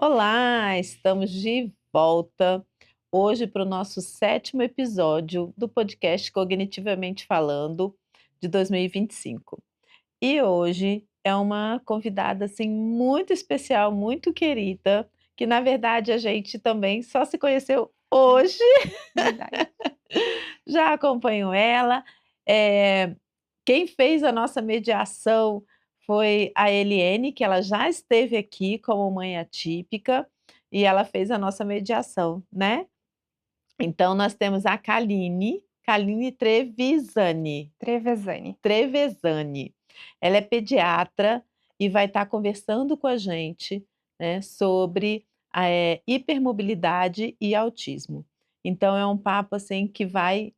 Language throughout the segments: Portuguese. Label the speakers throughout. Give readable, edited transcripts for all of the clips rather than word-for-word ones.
Speaker 1: Olá, estamos de volta hoje para o nosso sétimo episódio do podcast Cognitivamente Falando de 2025. E hoje é uma convidada assim muito especial, muito querida, que na verdade a gente também só se conheceu hoje.
Speaker 2: Verdade.
Speaker 1: Já acompanho ela. eh, Quem fez a nossa mediação foi a Eliene, que ela já esteve aqui como mãe atípica, e ela fez a nossa mediação, né. Então nós temos a Kaline
Speaker 2: Trevezani.
Speaker 1: Trevezani. Ela é pediatra e vai estar conversando com a gente, né, sobre hipermobilidade e autismo. Então é um papo, assim, que vai,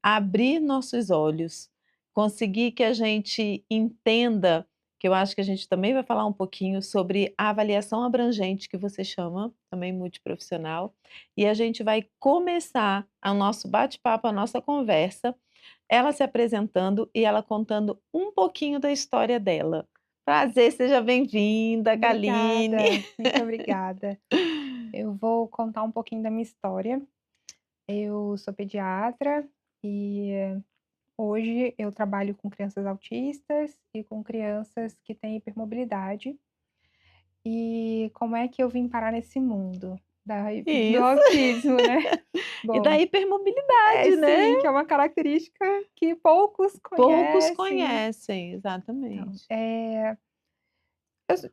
Speaker 1: abrir nossos olhos, conseguir que a gente entenda, que eu acho que a gente também vai falar um pouquinho sobre a avaliação abrangente que você chama, também multiprofissional, e a gente vai começar o nosso bate-papo, a nossa conversa, ela se apresentando e ela contando um pouquinho da história dela. Prazer, seja bem-vinda, Kaline.
Speaker 2: Obrigada, muito obrigada. Eu vou contar um pouquinho da minha história. Eu sou pediatra e hoje eu trabalho com crianças autistas e com crianças que têm hipermobilidade. E como é que eu vim parar nesse mundo do
Speaker 1: Isso.
Speaker 2: autismo, né?
Speaker 1: E da
Speaker 2: Bom,
Speaker 1: hipermobilidade, né?
Speaker 2: sim, que é uma característica que poucos
Speaker 1: Poucos
Speaker 2: conhecem.
Speaker 1: conhecem,
Speaker 2: Então,
Speaker 1: exatamente.
Speaker 2: Eu s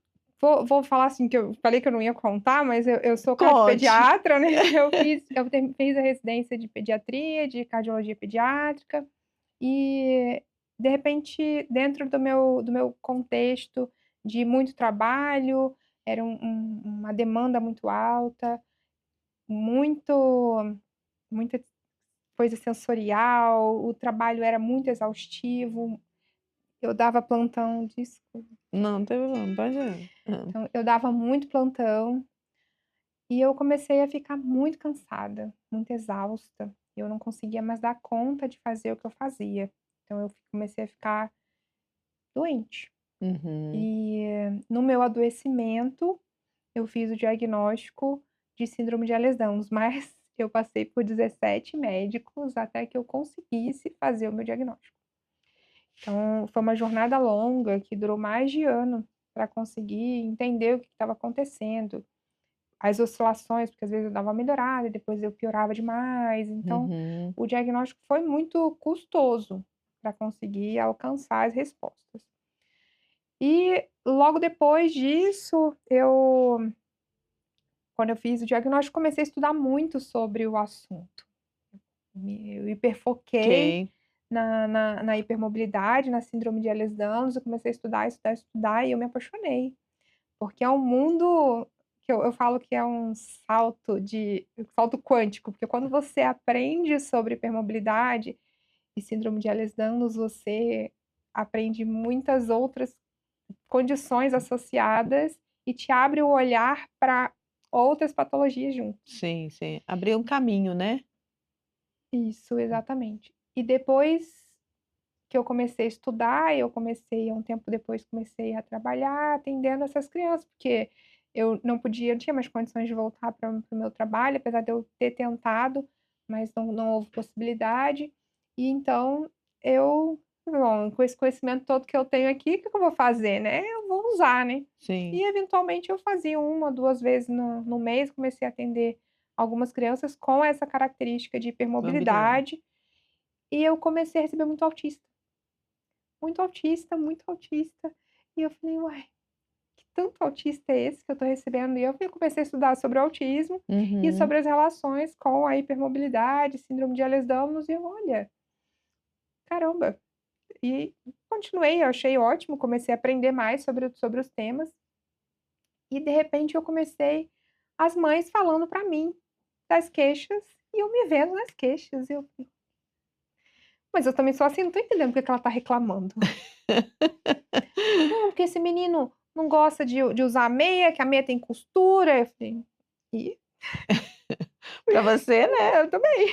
Speaker 2: vou falar assim, que eu falei que eu não ia contar, mas eu sou
Speaker 1: Conte.
Speaker 2: cardiopediatra, né, fiz a residência de pediatria, de cardiologia pediátrica, e, de repente, dentro do meu contexto de muito trabalho, era uma demanda muito alta, muito muita coisa sensorial, o trabalho era muito exaustivo, eu dava plantão,
Speaker 1: Não tem problema, pode ir.
Speaker 2: então eu dava muito plantão. E eu comecei a ficar muito cansada, muito exausta, eu não conseguia mais dar conta de fazer o que eu fazia. Então eu comecei a ficar doente.
Speaker 1: Uhum.
Speaker 2: E no meu adoecimento, eu fiz o diagnóstico de síndrome de Ehlers-Danlos, mas eu passei por 17 médicos até que eu conseguisse fazer o meu diagnóstico. Então foi uma jornada longa que durou mais de ano para conseguir entender o que estava acontecendo. As oscilações, porque às vezes eu dava uma melhorada e depois eu piorava demais, então
Speaker 1: Uhum.
Speaker 2: o diagnóstico foi muito custoso para conseguir alcançar as respostas. E logo depois disso, quando eu fiz o diagnóstico, comecei a estudar muito sobre o assunto. Eu hiperfoquei
Speaker 1: Ok.
Speaker 2: na hipermobilidade, na síndrome de Ehlers-Danlos, eu comecei a estudar, estudar, estudar e eu me apaixonei. Porque é um mundo que eu falo que é um salto quântico, porque quando você aprende sobre hipermobilidade e síndrome de Ehlers-Danlos, você aprende muitas outras condições associadas e te abre o olhar para outras patologias junto.
Speaker 1: Sim, sim. Abriu um caminho, né?
Speaker 2: Isso, exatamente. E depois que eu comecei a estudar, eu comecei um tempo depois comecei a trabalhar atendendo essas crianças, porque eu não tinha mais condições de voltar para o meu trabalho, apesar de eu ter tentado, mas não houve possibilidade. E então eu bom, com esse conhecimento todo que eu tenho aqui, o que que eu vou fazer, né? Eu vou usar, né.
Speaker 1: Sim.
Speaker 2: E eventualmente eu fazia uma 2 vezes no mês, comecei a atender algumas crianças com essa característica de
Speaker 1: Mobilidade.
Speaker 2: hipermobilidade, e eu comecei a receber muito autista. Muito autista, muito autista. E eu falei: "Uai, que tanto autista é esse que eu tô recebendo?" E eu comecei a estudar sobre o autismo e
Speaker 1: Uhum.
Speaker 2: sobre as relações com a hipermobilidade, síndrome de Ehlers-Danlos, e eu: "Olha, caramba." E continuei, eu achei ótimo, comecei a aprender mais sobre os temas, e de repente eu comecei as mães falando pra mim das queixas, e eu me vendo nas queixas, e eu falei: "Mas eu também sou assim, não tô entendendo porque que ela tá reclamando." "Não, porque esse menino não gosta de usar meia, que a meia tem costura." Eu falei: "Ih,
Speaker 1: Para você, né?
Speaker 2: eu também."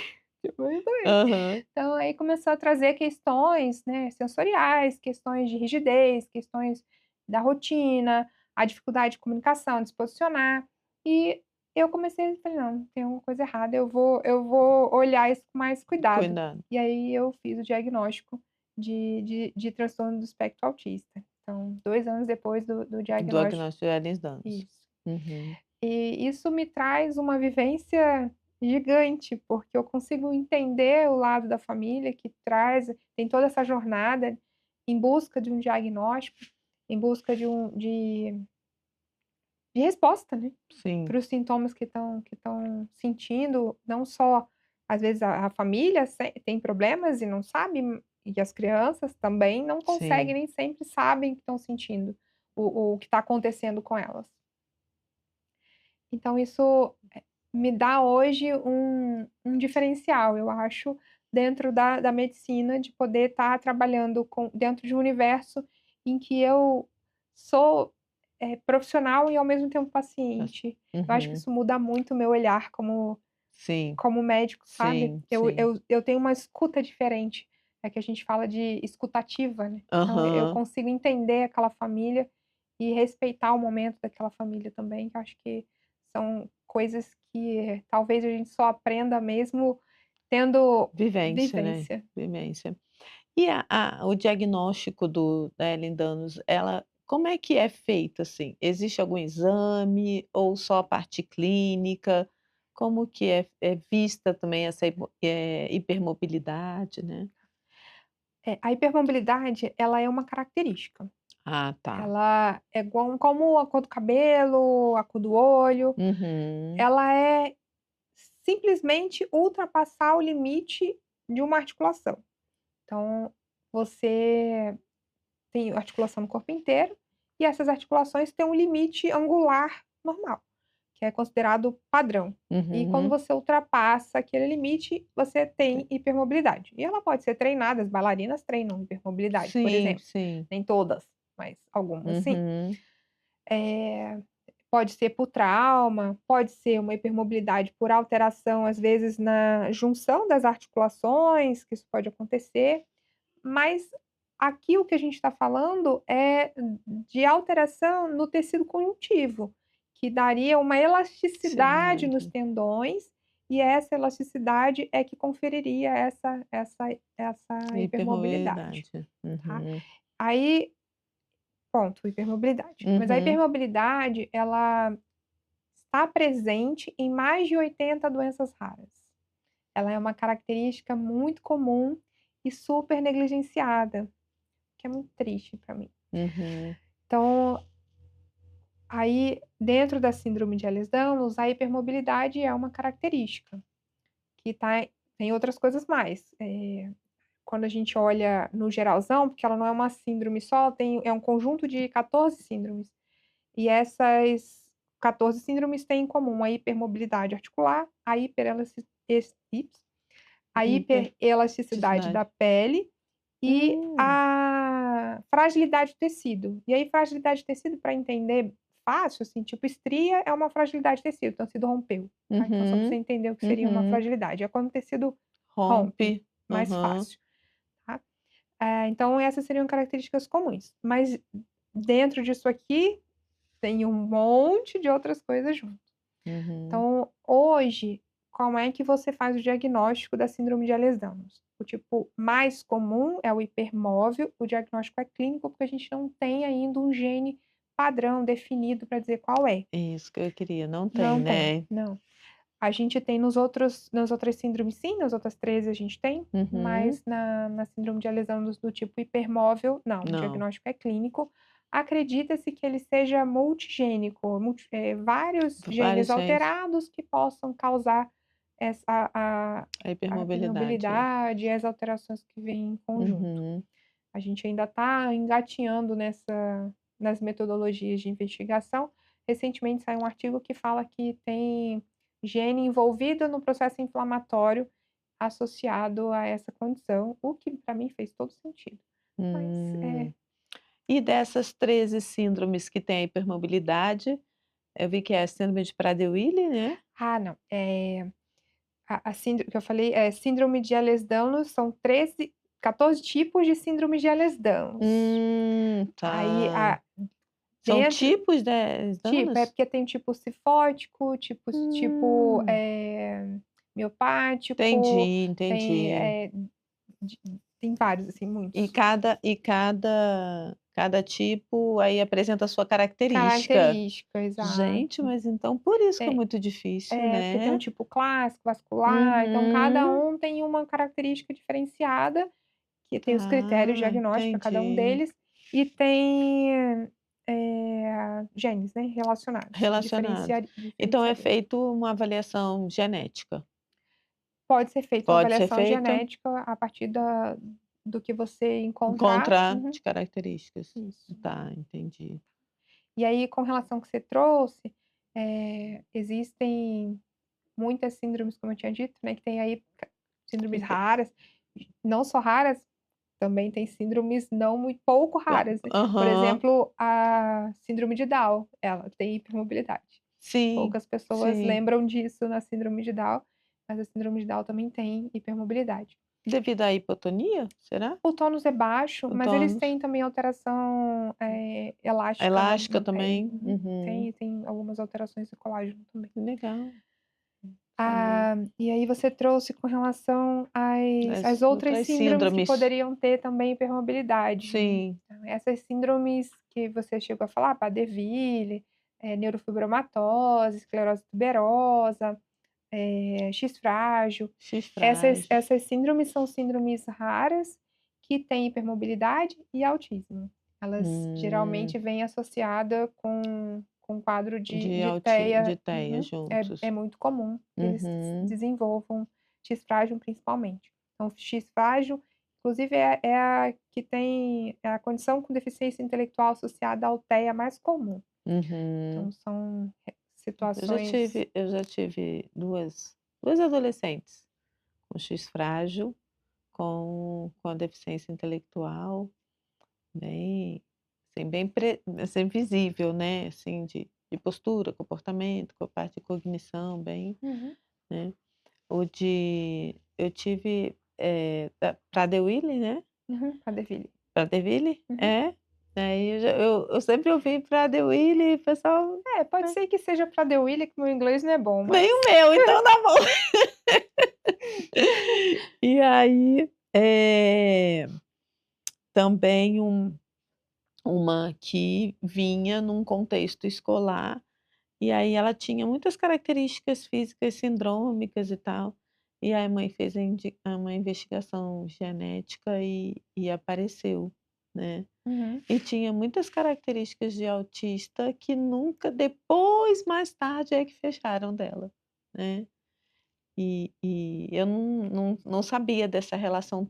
Speaker 2: Tipo, eu também.
Speaker 1: Aham.
Speaker 2: Então aí começou a trazer questões, né, sensoriais, questões de rigidez, questões da rotina, a dificuldade de comunicação, de se posicionar, e eu comecei, falei: "Não, tem alguma coisa errada, eu vou olhar isso com mais cuidado".
Speaker 1: Cuidado.
Speaker 2: E aí eu fiz o diagnóstico de transtorno do espectro autista. Então, 2 anos depois do
Speaker 1: Do
Speaker 2: diagnóstico.
Speaker 1: diagnóstico de Ehlers-Danlos.
Speaker 2: Isso.
Speaker 1: Uhum.
Speaker 2: E isso me traz uma vivência gigante, porque eu consigo entender o lado da família que tem toda essa jornada em busca de um diagnóstico, em busca de resposta, né,
Speaker 1: Sim,
Speaker 2: para os sintomas que estão sentindo, não só às vezes a família tem problemas e não sabe, e as crianças também não conseguem,
Speaker 1: sim.
Speaker 2: nem sempre sabem o que estão sentindo, o que está acontecendo com elas. Então isso, me dá hoje um diferencial, eu acho, dentro da medicina, de poder estar trabalhando dentro de um universo em que eu sou, profissional e ao mesmo tempo
Speaker 1: As
Speaker 2: paciente. Eu acho que
Speaker 1: Uhum.
Speaker 2: isso muda muito o meu olhar
Speaker 1: Sim,
Speaker 2: como médico, sabe.
Speaker 1: sim,
Speaker 2: Eu
Speaker 1: sim.
Speaker 2: eu eu tenho uma escuta diferente, é que a gente fala de escutativa, né. Então eu
Speaker 1: Aham.
Speaker 2: consigo entender aquela família e respeitar o momento daquela família também, que eu acho que são coisas que talvez a gente só aprenda mesmo tendo
Speaker 1: Vivência, né,
Speaker 2: vivência.
Speaker 1: vivência. E o diagnóstico da Ehlers-Danlos, ela como é que é feito, assim? Existe algum exame ou só a parte clínica? Como que é vista também essa hipermobilidade, né?
Speaker 2: A hipermobilidade, ela é uma característica.
Speaker 1: Ah, tá.
Speaker 2: Ela é igual como a cor do cabelo, a cor do olho,
Speaker 1: Uhum.
Speaker 2: ela é simplesmente ultrapassar o limite de uma articulação. Então, você tem articulação no corpo inteiro, e essas articulações têm um limite angular normal, que é considerado padrão. E quando
Speaker 1: Uhum.
Speaker 2: você ultrapassa aquele limite, você tem hipermobilidade. E ela pode ser treinada, as bailarinas treinam hipermobilidade, por
Speaker 1: Sim,
Speaker 2: exemplo.
Speaker 1: sim.
Speaker 2: Nem todas, mas algumas sim.
Speaker 1: Uhum.
Speaker 2: Eh, Pode ser por trauma, pode ser uma hipermobilidade por alteração, às vezes, na junção das articulações, que isso pode acontecer. Mas aqui o que a gente está falando é de alteração no tecido conjuntivo, que daria uma elasticidade nos
Speaker 1: Cidade.
Speaker 2: tendões, e essa elasticidade é que conferiria essa hipermobilidade,
Speaker 1: Hipermobilidade.
Speaker 2: tá.
Speaker 1: Uhum.
Speaker 2: Aí, ponto, hipermobilidade. Mas a
Speaker 1: Uhum.
Speaker 2: hipermobilidade, ela está presente em mais de 80 doenças raras. Ela é uma característica muito comum e super negligenciada, que é muito triste para mim.
Speaker 1: Uhum.
Speaker 2: Então, aí, dentro da síndrome de Ehlers-Danlos, a hipermobilidade é uma característica, que tem outras coisas mais. Quando a gente olha no geralzão, porque ela não é uma síndrome só, é um conjunto de 14 síndromes. E essas 14 síndromes têm em comum a hipermobilidade articular, a hiperelasticidade
Speaker 1: Hiperelasticidade.
Speaker 2: da pele e
Speaker 1: Hum.
Speaker 2: a fragilidade do tecido. E aí fragilidade do tecido, para entender fácil, assim, tipo estria é uma fragilidade de tecido, então o tecido rompeu, tá. Então só para você
Speaker 1: Uhum.
Speaker 2: entender o que seria uma
Speaker 1: Uhum.
Speaker 2: fragilidade, é quando o tecido rompe,
Speaker 1: Rompe.
Speaker 2: mais
Speaker 1: Aham.
Speaker 2: fácil, tá. Então essas seriam características comuns, mas dentro disso aqui, tem um monte de outras coisas junto.
Speaker 1: Uhum.
Speaker 2: Então, hoje, como é que você faz o diagnóstico da síndrome de Ehlers-Danlos? O tipo mais comum é o hipermóvel, o diagnóstico é clínico, porque a gente não tem ainda um gene padrão definido para dizer qual é.
Speaker 1: Isso que eu queria, não tem,
Speaker 2: Não tem,
Speaker 1: né?
Speaker 2: não. A gente tem nas outras síndromes sim, nas outras 13 a gente tem,
Speaker 1: Uhum.
Speaker 2: mas na síndrome de Ehlers-Danlos do tipo hipermóvel, não, o
Speaker 1: Não,
Speaker 2: diagnóstico é clínico. Acredita-se que ele seja multigênico, vários genes
Speaker 1: vários genes,
Speaker 2: alterados que possam causar essa
Speaker 1: a
Speaker 2: a
Speaker 1: hipermobilidade.
Speaker 2: hipermobilidade e as alterações que vêm em conjunto.
Speaker 1: Uhum.
Speaker 2: A gente ainda está engatinhando nas metodologias de investigação. Recentemente saiu um artigo que fala que tem gene envolvido no processo inflamatório associado a essa condição, o que para mim fez todo sentido. Mas,
Speaker 1: Hum. E dessas 13 síndromes que tem a hipermobilidade, eu vi que é a síndrome de Prader-Willi, né?
Speaker 2: não, a síndrome que eu falei é síndrome de Ehlers-Danlos, são 14 tipos de síndrome de Ehlers-Danlos. Aí
Speaker 1: Tá. São
Speaker 2: Dentro
Speaker 1: tipos de
Speaker 2: tipo, é
Speaker 1: danos?
Speaker 2: porque tem tipo cifótico, tipo,
Speaker 1: Hum,
Speaker 2: miopático,
Speaker 1: entendi,
Speaker 2: tem,
Speaker 1: entendi.
Speaker 2: de tem vários, assim,
Speaker 1: E
Speaker 2: muitos.
Speaker 1: cada tipo aí apresenta a sua característica.
Speaker 2: Característica,
Speaker 1: Gente,
Speaker 2: exato.
Speaker 1: mas então por isso que é
Speaker 2: Tem
Speaker 1: muito difícil,
Speaker 2: porque tem um
Speaker 1: né.
Speaker 2: tipo clássico, vascular, então cada
Speaker 1: Uhum.
Speaker 2: um tem uma característica diferenciada, que tem os critérios
Speaker 1: Ah,
Speaker 2: diagnósticos para cada um
Speaker 1: entendi.
Speaker 2: deles, e tem, genes, né, relacionados, que
Speaker 1: Relacionados. Então é
Speaker 2: diferenciariam.
Speaker 1: feito uma avaliação genética.
Speaker 2: Pode ser feita uma
Speaker 1: Pode ser
Speaker 2: avaliação
Speaker 1: feito?
Speaker 2: genética a partir do que você encontrar.
Speaker 1: Encontrar
Speaker 2: Uhum,
Speaker 1: de características.
Speaker 2: isso.
Speaker 1: Tá, entendi.
Speaker 2: E aí, com relação ao que você trouxe, existem muitas síndromes, como eu tinha dito, né, que tem aí síndromes
Speaker 1: Ente
Speaker 2: raras, não só raras, também tem síndromes não muito pouco
Speaker 1: Tá.
Speaker 2: raras, né. Por
Speaker 1: Aham.
Speaker 2: exemplo, a síndrome de Down, ela tem hipermobilidade.
Speaker 1: Sim,
Speaker 2: Poucas pessoas
Speaker 1: sim.
Speaker 2: lembram disso na síndrome de Down, mas a síndrome de Down também tem hipermobilidade.
Speaker 1: Devido à hipotonia, será?
Speaker 2: O tônus é baixo,
Speaker 1: O
Speaker 2: mas eles
Speaker 1: tônus.
Speaker 2: têm também alteração,
Speaker 1: A
Speaker 2: elástica
Speaker 1: elástica
Speaker 2: no pé.
Speaker 1: também?
Speaker 2: Uhum.
Speaker 1: Uhum.
Speaker 2: Tem algumas alterações de colágeno também.
Speaker 1: Legal, saber.
Speaker 2: Ah, e aí você trouxe com relação às
Speaker 1: As
Speaker 2: outras
Speaker 1: outras
Speaker 2: síndromes que
Speaker 1: síndromes.
Speaker 2: poderiam ter também hipermobilidade.
Speaker 1: Sim.
Speaker 2: Então, essas síndromes que você chegou a falar, Prader-Willi, neurofibromatose, esclerose tuberosa, X frágil.
Speaker 1: X
Speaker 2: Essas
Speaker 1: frágil.
Speaker 2: essas síndromes são síndromes raras que têm hipermobilidade e autismo. Elas
Speaker 1: Hum,
Speaker 2: geralmente vêm associada com quadro
Speaker 1: de
Speaker 2: de
Speaker 1: de
Speaker 2: TEA.
Speaker 1: TEA
Speaker 2: Uhum. É
Speaker 1: juntos.
Speaker 2: muito comum que eles
Speaker 1: Uhum.
Speaker 2: desenvolvam X frágil principalmente. Então X frágil, inclusive, é a que tem é a condição com deficiência intelectual associada ao TEA mais comum.
Speaker 1: Uhum.
Speaker 2: Então são
Speaker 1: Eu já
Speaker 2: situações.
Speaker 1: tive eu já tive duas adolescentes com X frágil, com a deficiência intelectual, bem assim, bem assim, visível, né, assim, de postura, comportamento, com a parte de cognição bem,
Speaker 2: Uhum,
Speaker 1: né. O de eu tive, da Prader-Willi, né,
Speaker 2: uhum, Prader-Willi.
Speaker 1: Prader-Willi?
Speaker 2: Uhum.
Speaker 1: É. Aí eu sempre ouvi Prader-Willi, o pessoal,
Speaker 2: É, pode
Speaker 1: né,
Speaker 2: ser que seja Prader-Willi, que meu inglês não é bom,
Speaker 1: nem
Speaker 2: mas
Speaker 1: o meu, então tá bom. E aí, também uma que vinha num contexto escolar, e aí ela tinha muitas características físicas sindrômicas e tal, e aí a mãe fez uma investigação genética e apareceu, né.
Speaker 2: uhum.
Speaker 1: E tinha muitas características de autista que nunca depois, mais tarde, é que fecharam dela, né. E eu não sabia dessa relação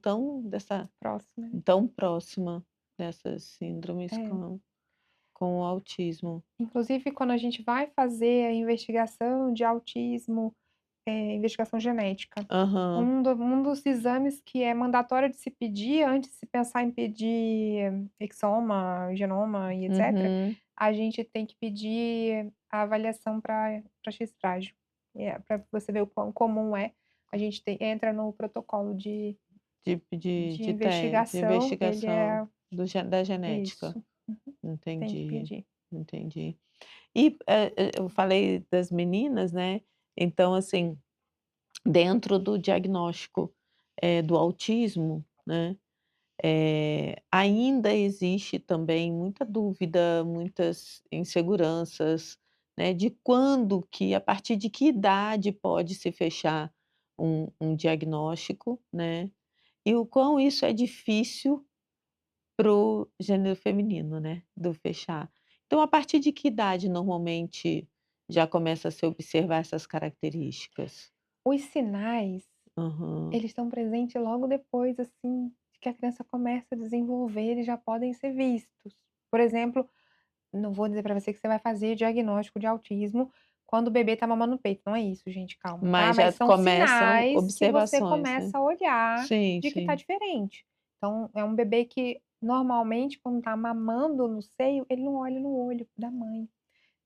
Speaker 2: Próxima, né.
Speaker 1: tão próxima dessas síndromes
Speaker 2: É.
Speaker 1: com o autismo.
Speaker 2: Inclusive, quando a gente vai fazer a investigação de autismo, investigação genética,
Speaker 1: Aham.
Speaker 2: um dos exames que é mandatório de se pedir antes de se pensar em pedir exoma, genoma e etcétera,
Speaker 1: Uhum.
Speaker 2: a gente tem que pedir a avaliação para X frágil. Pra você ver o quão comum é, a gente entra no protocolo de
Speaker 1: De
Speaker 2: investigação, ele
Speaker 1: investigação
Speaker 2: é
Speaker 1: da genética.
Speaker 2: isso. Uhum. Tem que
Speaker 1: Entendi,
Speaker 2: pedir.
Speaker 1: entendi. E, eu falei das meninas, né, então assim, dentro do diagnóstico, do autismo, né, ainda existe também muita dúvida, muitas inseguranças, né, de quando que a partir de que idade pode se fechar um diagnóstico, né, e o quão isso é difícil para o gênero feminino, né, do fechar. Então a partir de que idade normalmente já começa a se observar essas características?
Speaker 2: Os sinais,
Speaker 1: Aham.
Speaker 2: eles estão presentes logo depois, assim, que a criança começa a desenvolver, eles já podem ser vistos. Por exemplo, não vou dizer para você que você vai fazer diagnóstico de autismo quando o bebê está mamando no peito, não é isso, gente, calma, tá.
Speaker 1: Mas
Speaker 2: Mas
Speaker 1: já
Speaker 2: são
Speaker 1: começam
Speaker 2: sinais que você
Speaker 1: observações, né?
Speaker 2: começa a olhar
Speaker 1: Sim,
Speaker 2: de que está
Speaker 1: sim.
Speaker 2: diferente. Então, é um bebê que normalmente quando está mamando no seio, ele não olha no olho da mãe,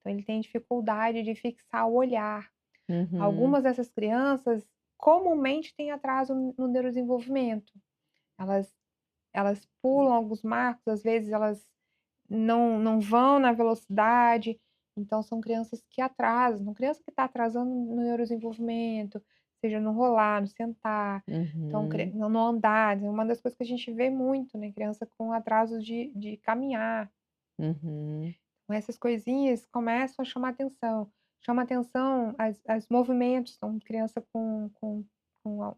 Speaker 2: então ele tem dificuldade de fixar o olhar.
Speaker 1: Uhum.
Speaker 2: Algumas dessas crianças comumente têm atraso no neurodesenvolvimento. Elas pulam alguns marcos, às vezes elas não vão na velocidade, então são crianças que atrasam. Então criança que está atrasando no neurodesenvolvimento, seja no rolar, no sentar, então
Speaker 1: Uhum,
Speaker 2: no andar, é uma das coisas que a gente vê muito, né, criança com atraso de caminhar.
Speaker 1: uhum.
Speaker 2: Então essas coisinhas começam a chamar atenção. Chama atenção as movimentos, então criança com a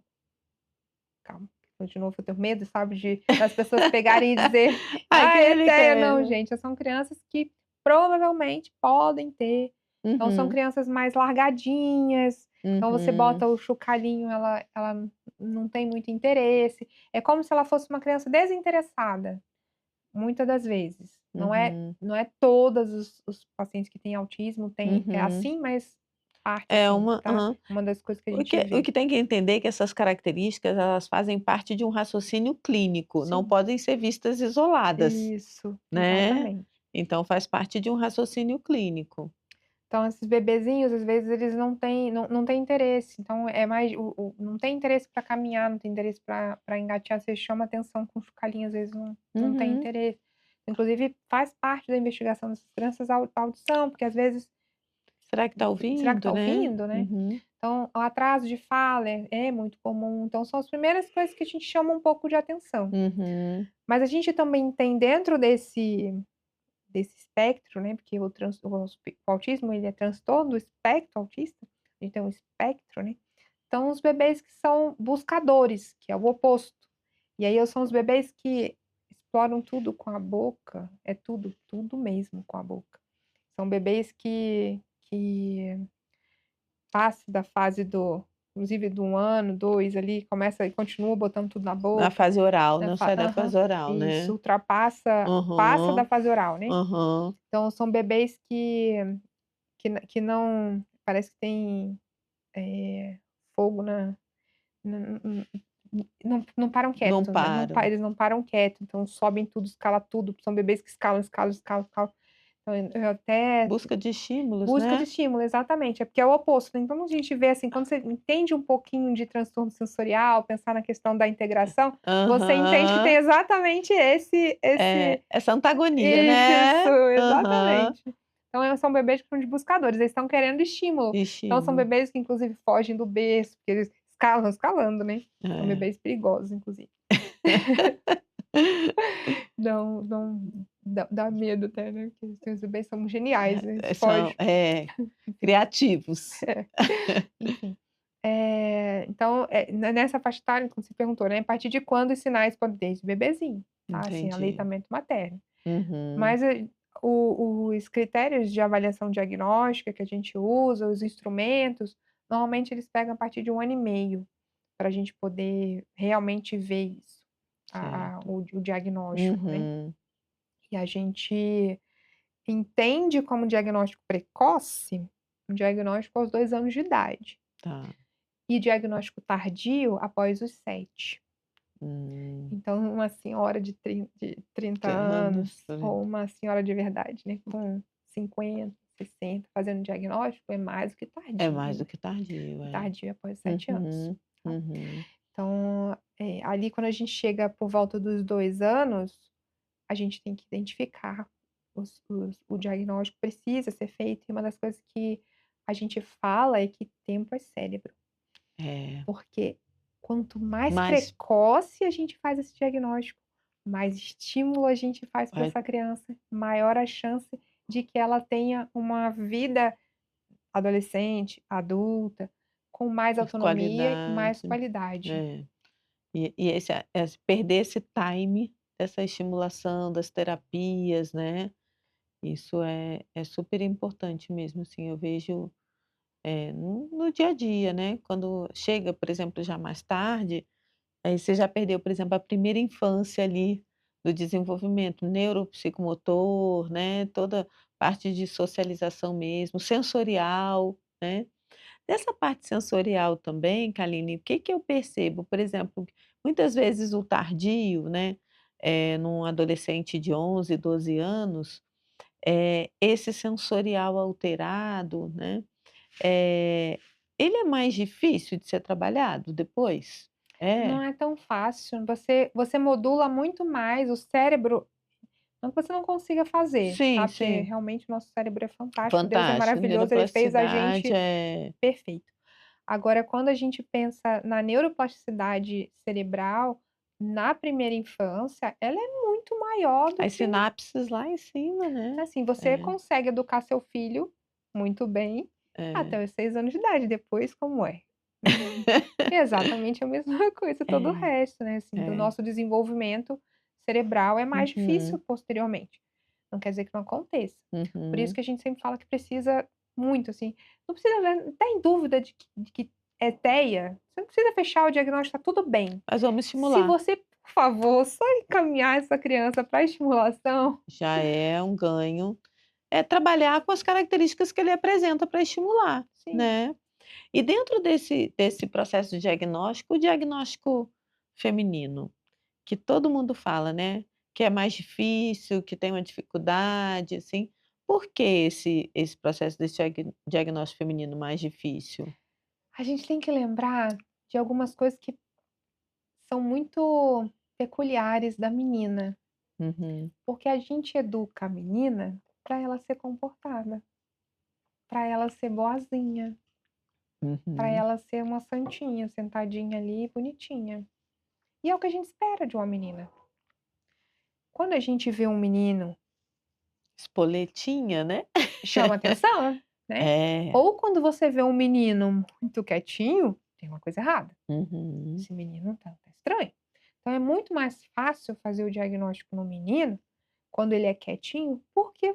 Speaker 2: calma, de novo eu tenho medo, sabe, das pessoas pegarem e dizer: "Ah, é
Speaker 1: Aquele que
Speaker 2: TEA",
Speaker 1: é
Speaker 2: não gente, são crianças que provavelmente podem ter, então são
Speaker 1: uhum,
Speaker 2: crianças mais largadinhas, então você
Speaker 1: uhum,
Speaker 2: bota o chocalhinho, ela não tem muito interesse, é como se ela fosse uma criança desinteressada, muitas das vezes.
Speaker 1: uhum,
Speaker 2: Não é todos os pacientes que têm autismo é
Speaker 1: uhum.
Speaker 2: assim, mas parte
Speaker 1: É
Speaker 2: sim,
Speaker 1: uma
Speaker 2: tá. Uma das coisas que a
Speaker 1: o
Speaker 2: gente
Speaker 1: que o
Speaker 2: vê.
Speaker 1: que tem que entender é que essas características, elas fazem parte de um raciocínio clínico, não
Speaker 2: Sim.
Speaker 1: podem ser vistas isoladas,
Speaker 2: Isso,
Speaker 1: né.
Speaker 2: exatamente.
Speaker 1: Então faz parte de um raciocínio clínico.
Speaker 2: Então esses bebezinhos, às vezes, eles não têm interesse, então é mais o não tem interesse para caminhar, não tem interesse para engatear, você chama atenção com chocalhinho, às vezes não tem
Speaker 1: Uhum.
Speaker 2: interesse. Inclusive faz parte da investigação dessas crianças a audição, porque às vezes,
Speaker 1: Será que está
Speaker 2: será que está
Speaker 1: ouvindo, né?
Speaker 2: ouvindo, né?
Speaker 1: Uhum,
Speaker 2: Então o atraso de fala é muito comum, então são as primeiras coisas que a gente chama um pouco de atenção.
Speaker 1: uhum,
Speaker 2: Mas a gente também tem dentro desse espectro, né, porque o autismo ele é transtorno do espectro autista, então o espectro, né, então os bebês que são buscadores, que é o oposto. E aí são os bebês que exploram tudo com a boca, é tudo, tudo mesmo com a boca. São bebês que passa da fase do inclusive do 1 ano, 2 ali, começa e continua botando tudo na
Speaker 1: na
Speaker 2: boca,
Speaker 1: fase oral,
Speaker 2: né,
Speaker 1: não sai da
Speaker 2: aham,
Speaker 1: fase oral,
Speaker 2: isso,
Speaker 1: né?
Speaker 2: passa da
Speaker 1: Aham,
Speaker 2: fase oral, né.
Speaker 1: aham.
Speaker 2: Então são bebês que não parece que tem, fogo na não param
Speaker 1: Não
Speaker 2: quietos, né,
Speaker 1: param.
Speaker 2: eles não param quieto, então sobem tudo, escala tudo, são bebês que escalam, escalam, escalam, escalam. Então eu até
Speaker 1: Busca de estímulos,
Speaker 2: busca de
Speaker 1: né?
Speaker 2: estímulo, exatamente, é porque é o oposto, né, então a gente vê, assim, quando você entende um pouquinho de transtorno sensorial, pensar na questão da integração, você entende que tem
Speaker 1: Aham.
Speaker 2: exatamente esse
Speaker 1: É, essa antagonia,
Speaker 2: isso,
Speaker 1: né? Aham.
Speaker 2: exatamente. Então são bebês que são de buscadores, eles estão querendo estímulo. Então são
Speaker 1: Estímulo.
Speaker 2: bebês que inclusive fogem do berço, porque eles escalando, né. São
Speaker 1: É.
Speaker 2: bebês perigosos inclusive. Dá medo até, né, porque os bebês são geniais, né, eles
Speaker 1: São
Speaker 2: fogem. Enfim,
Speaker 1: criativos.
Speaker 2: é, enfim. Então, nessa faixa etária, como você perguntou, né, a partir de quando os sinais podem desde bebezinho, tá, assim,
Speaker 1: Entendi.
Speaker 2: aleitamento materno.
Speaker 1: Uhum.
Speaker 2: Mas, os critérios de avaliação diagnóstica que a gente usa, os instrumentos, normalmente eles pegam a partir de 1 ano e meio, para a gente poder realmente ver isso,
Speaker 1: Certo.
Speaker 2: o diagnóstico, né.
Speaker 1: Uhum.
Speaker 2: E a gente entende como diagnóstico precoce, um diagnóstico aos 2 anos de idade,
Speaker 1: Tá.
Speaker 2: e diagnóstico tardio após os 7.
Speaker 1: Hum.
Speaker 2: Então uma senhora de 30
Speaker 1: Anos.
Speaker 2: anos, ou uma senhora de verdade, né, com 50, 60, fazendo diagnóstico, é mais do que
Speaker 1: É mais do
Speaker 2: tardio.
Speaker 1: que tardio, é.
Speaker 2: Tardio após 7 anos,
Speaker 1: Uhum,
Speaker 2: tá.
Speaker 1: uhum.
Speaker 2: Então, ali quando a gente chega por volta dos 2 anos, a gente tem que identificar o diagnóstico precisa ser feito, e uma das coisas que a gente fala é que tempo é cérebro.
Speaker 1: É.
Speaker 2: Porque quanto mais
Speaker 1: Mas
Speaker 2: precoce a gente faz esse diagnóstico, mais estímulo a gente faz para
Speaker 1: vai
Speaker 2: essa criança, maior a chance de que ela tenha uma vida adolescente, adulta, com mais
Speaker 1: ter
Speaker 2: autonomia e com mais
Speaker 1: qualidade.
Speaker 2: qualidade.
Speaker 1: É. E esse perder esse time dessa estimulação, das terapias, né, isso é super importante mesmo, assim, eu vejo, no dia a dia, né, quando chega, por exemplo, já mais tarde, aí você já perdeu, por exemplo, a primeira infância ali, do desenvolvimento neuropsicomotor, né, toda parte de socialização mesmo, sensorial, né. Dessa parte sensorial também, Kaline, o que que eu percebo? Por exemplo, muitas vezes o tardio, né, num adolescente de 11, 12 anos, esse sensorial alterado, né, eh, ele é mais difícil de ser trabalhado depois? É?
Speaker 2: Não é tão fácil, você modula muito mais o cérebro. Não que você não consiga fazer,
Speaker 1: Sim,
Speaker 2: tá, porque
Speaker 1: sim.
Speaker 2: realmente o nosso cérebro é fantástico, Deus é
Speaker 1: Fantástico,
Speaker 2: maravilhoso, ele fez a
Speaker 1: neuroplasticidade
Speaker 2: gente
Speaker 1: é
Speaker 2: perfeito. Agora quando a gente pensa na neuroplasticidade cerebral, na primeira infância, ela é muito maior do
Speaker 1: as
Speaker 2: que
Speaker 1: sinapses lá em cima, né.
Speaker 2: assim, você
Speaker 1: É,
Speaker 2: consegue educar seu filho muito bem
Speaker 1: é,
Speaker 2: até os 6 anos de idade, depois como é? Hum, é exatamente a mesma coisa todo o
Speaker 1: é,
Speaker 2: resto, né, assim, do
Speaker 1: é.
Speaker 2: nosso desenvolvimento cerebral é mais difícil
Speaker 1: Uhum,
Speaker 2: posteriormente. Não quer dizer que não aconteça. Por isso
Speaker 1: uhum.
Speaker 2: que a gente sempre fala que precisa muito, assim, não precisa ver tá em dúvida de que é TEA, você não precisa fechar o diagnóstico, tá tudo bem.
Speaker 1: Mas vamos
Speaker 2: Se
Speaker 1: estimular.
Speaker 2: você, por favor, só encaminhar essa criança para estimulação,
Speaker 1: Já é um ganho. É trabalhar com as características que ele apresenta para estimular,
Speaker 2: sim.
Speaker 1: né. E dentro desse processo de diagnóstico, o diagnóstico feminino, que todo mundo fala, né, que é mais difícil, que tem uma dificuldade, assim, por que esse processo desse diagnóstico feminino mais difícil?
Speaker 2: A gente tem que lembrar de algumas coisas que são muito peculiares da menina,
Speaker 1: Uhum,
Speaker 2: porque a gente educa a menina para ela ser comportada, para ela ser boazinha, para
Speaker 1: uhum.
Speaker 2: ela ser uma santinha, sentadinha ali, bonitinha. E é o que a gente espera de uma menina. Quando a gente vê um menino,
Speaker 1: Espoletinha, né?
Speaker 2: chama atenção, né?
Speaker 1: É.
Speaker 2: Ou quando você vê um menino muito quietinho, tem uma coisa errada.
Speaker 1: Uhum.
Speaker 2: Esse menino tá estranho. Então é muito mais fácil fazer o diagnóstico no menino, quando ele é quietinho, porque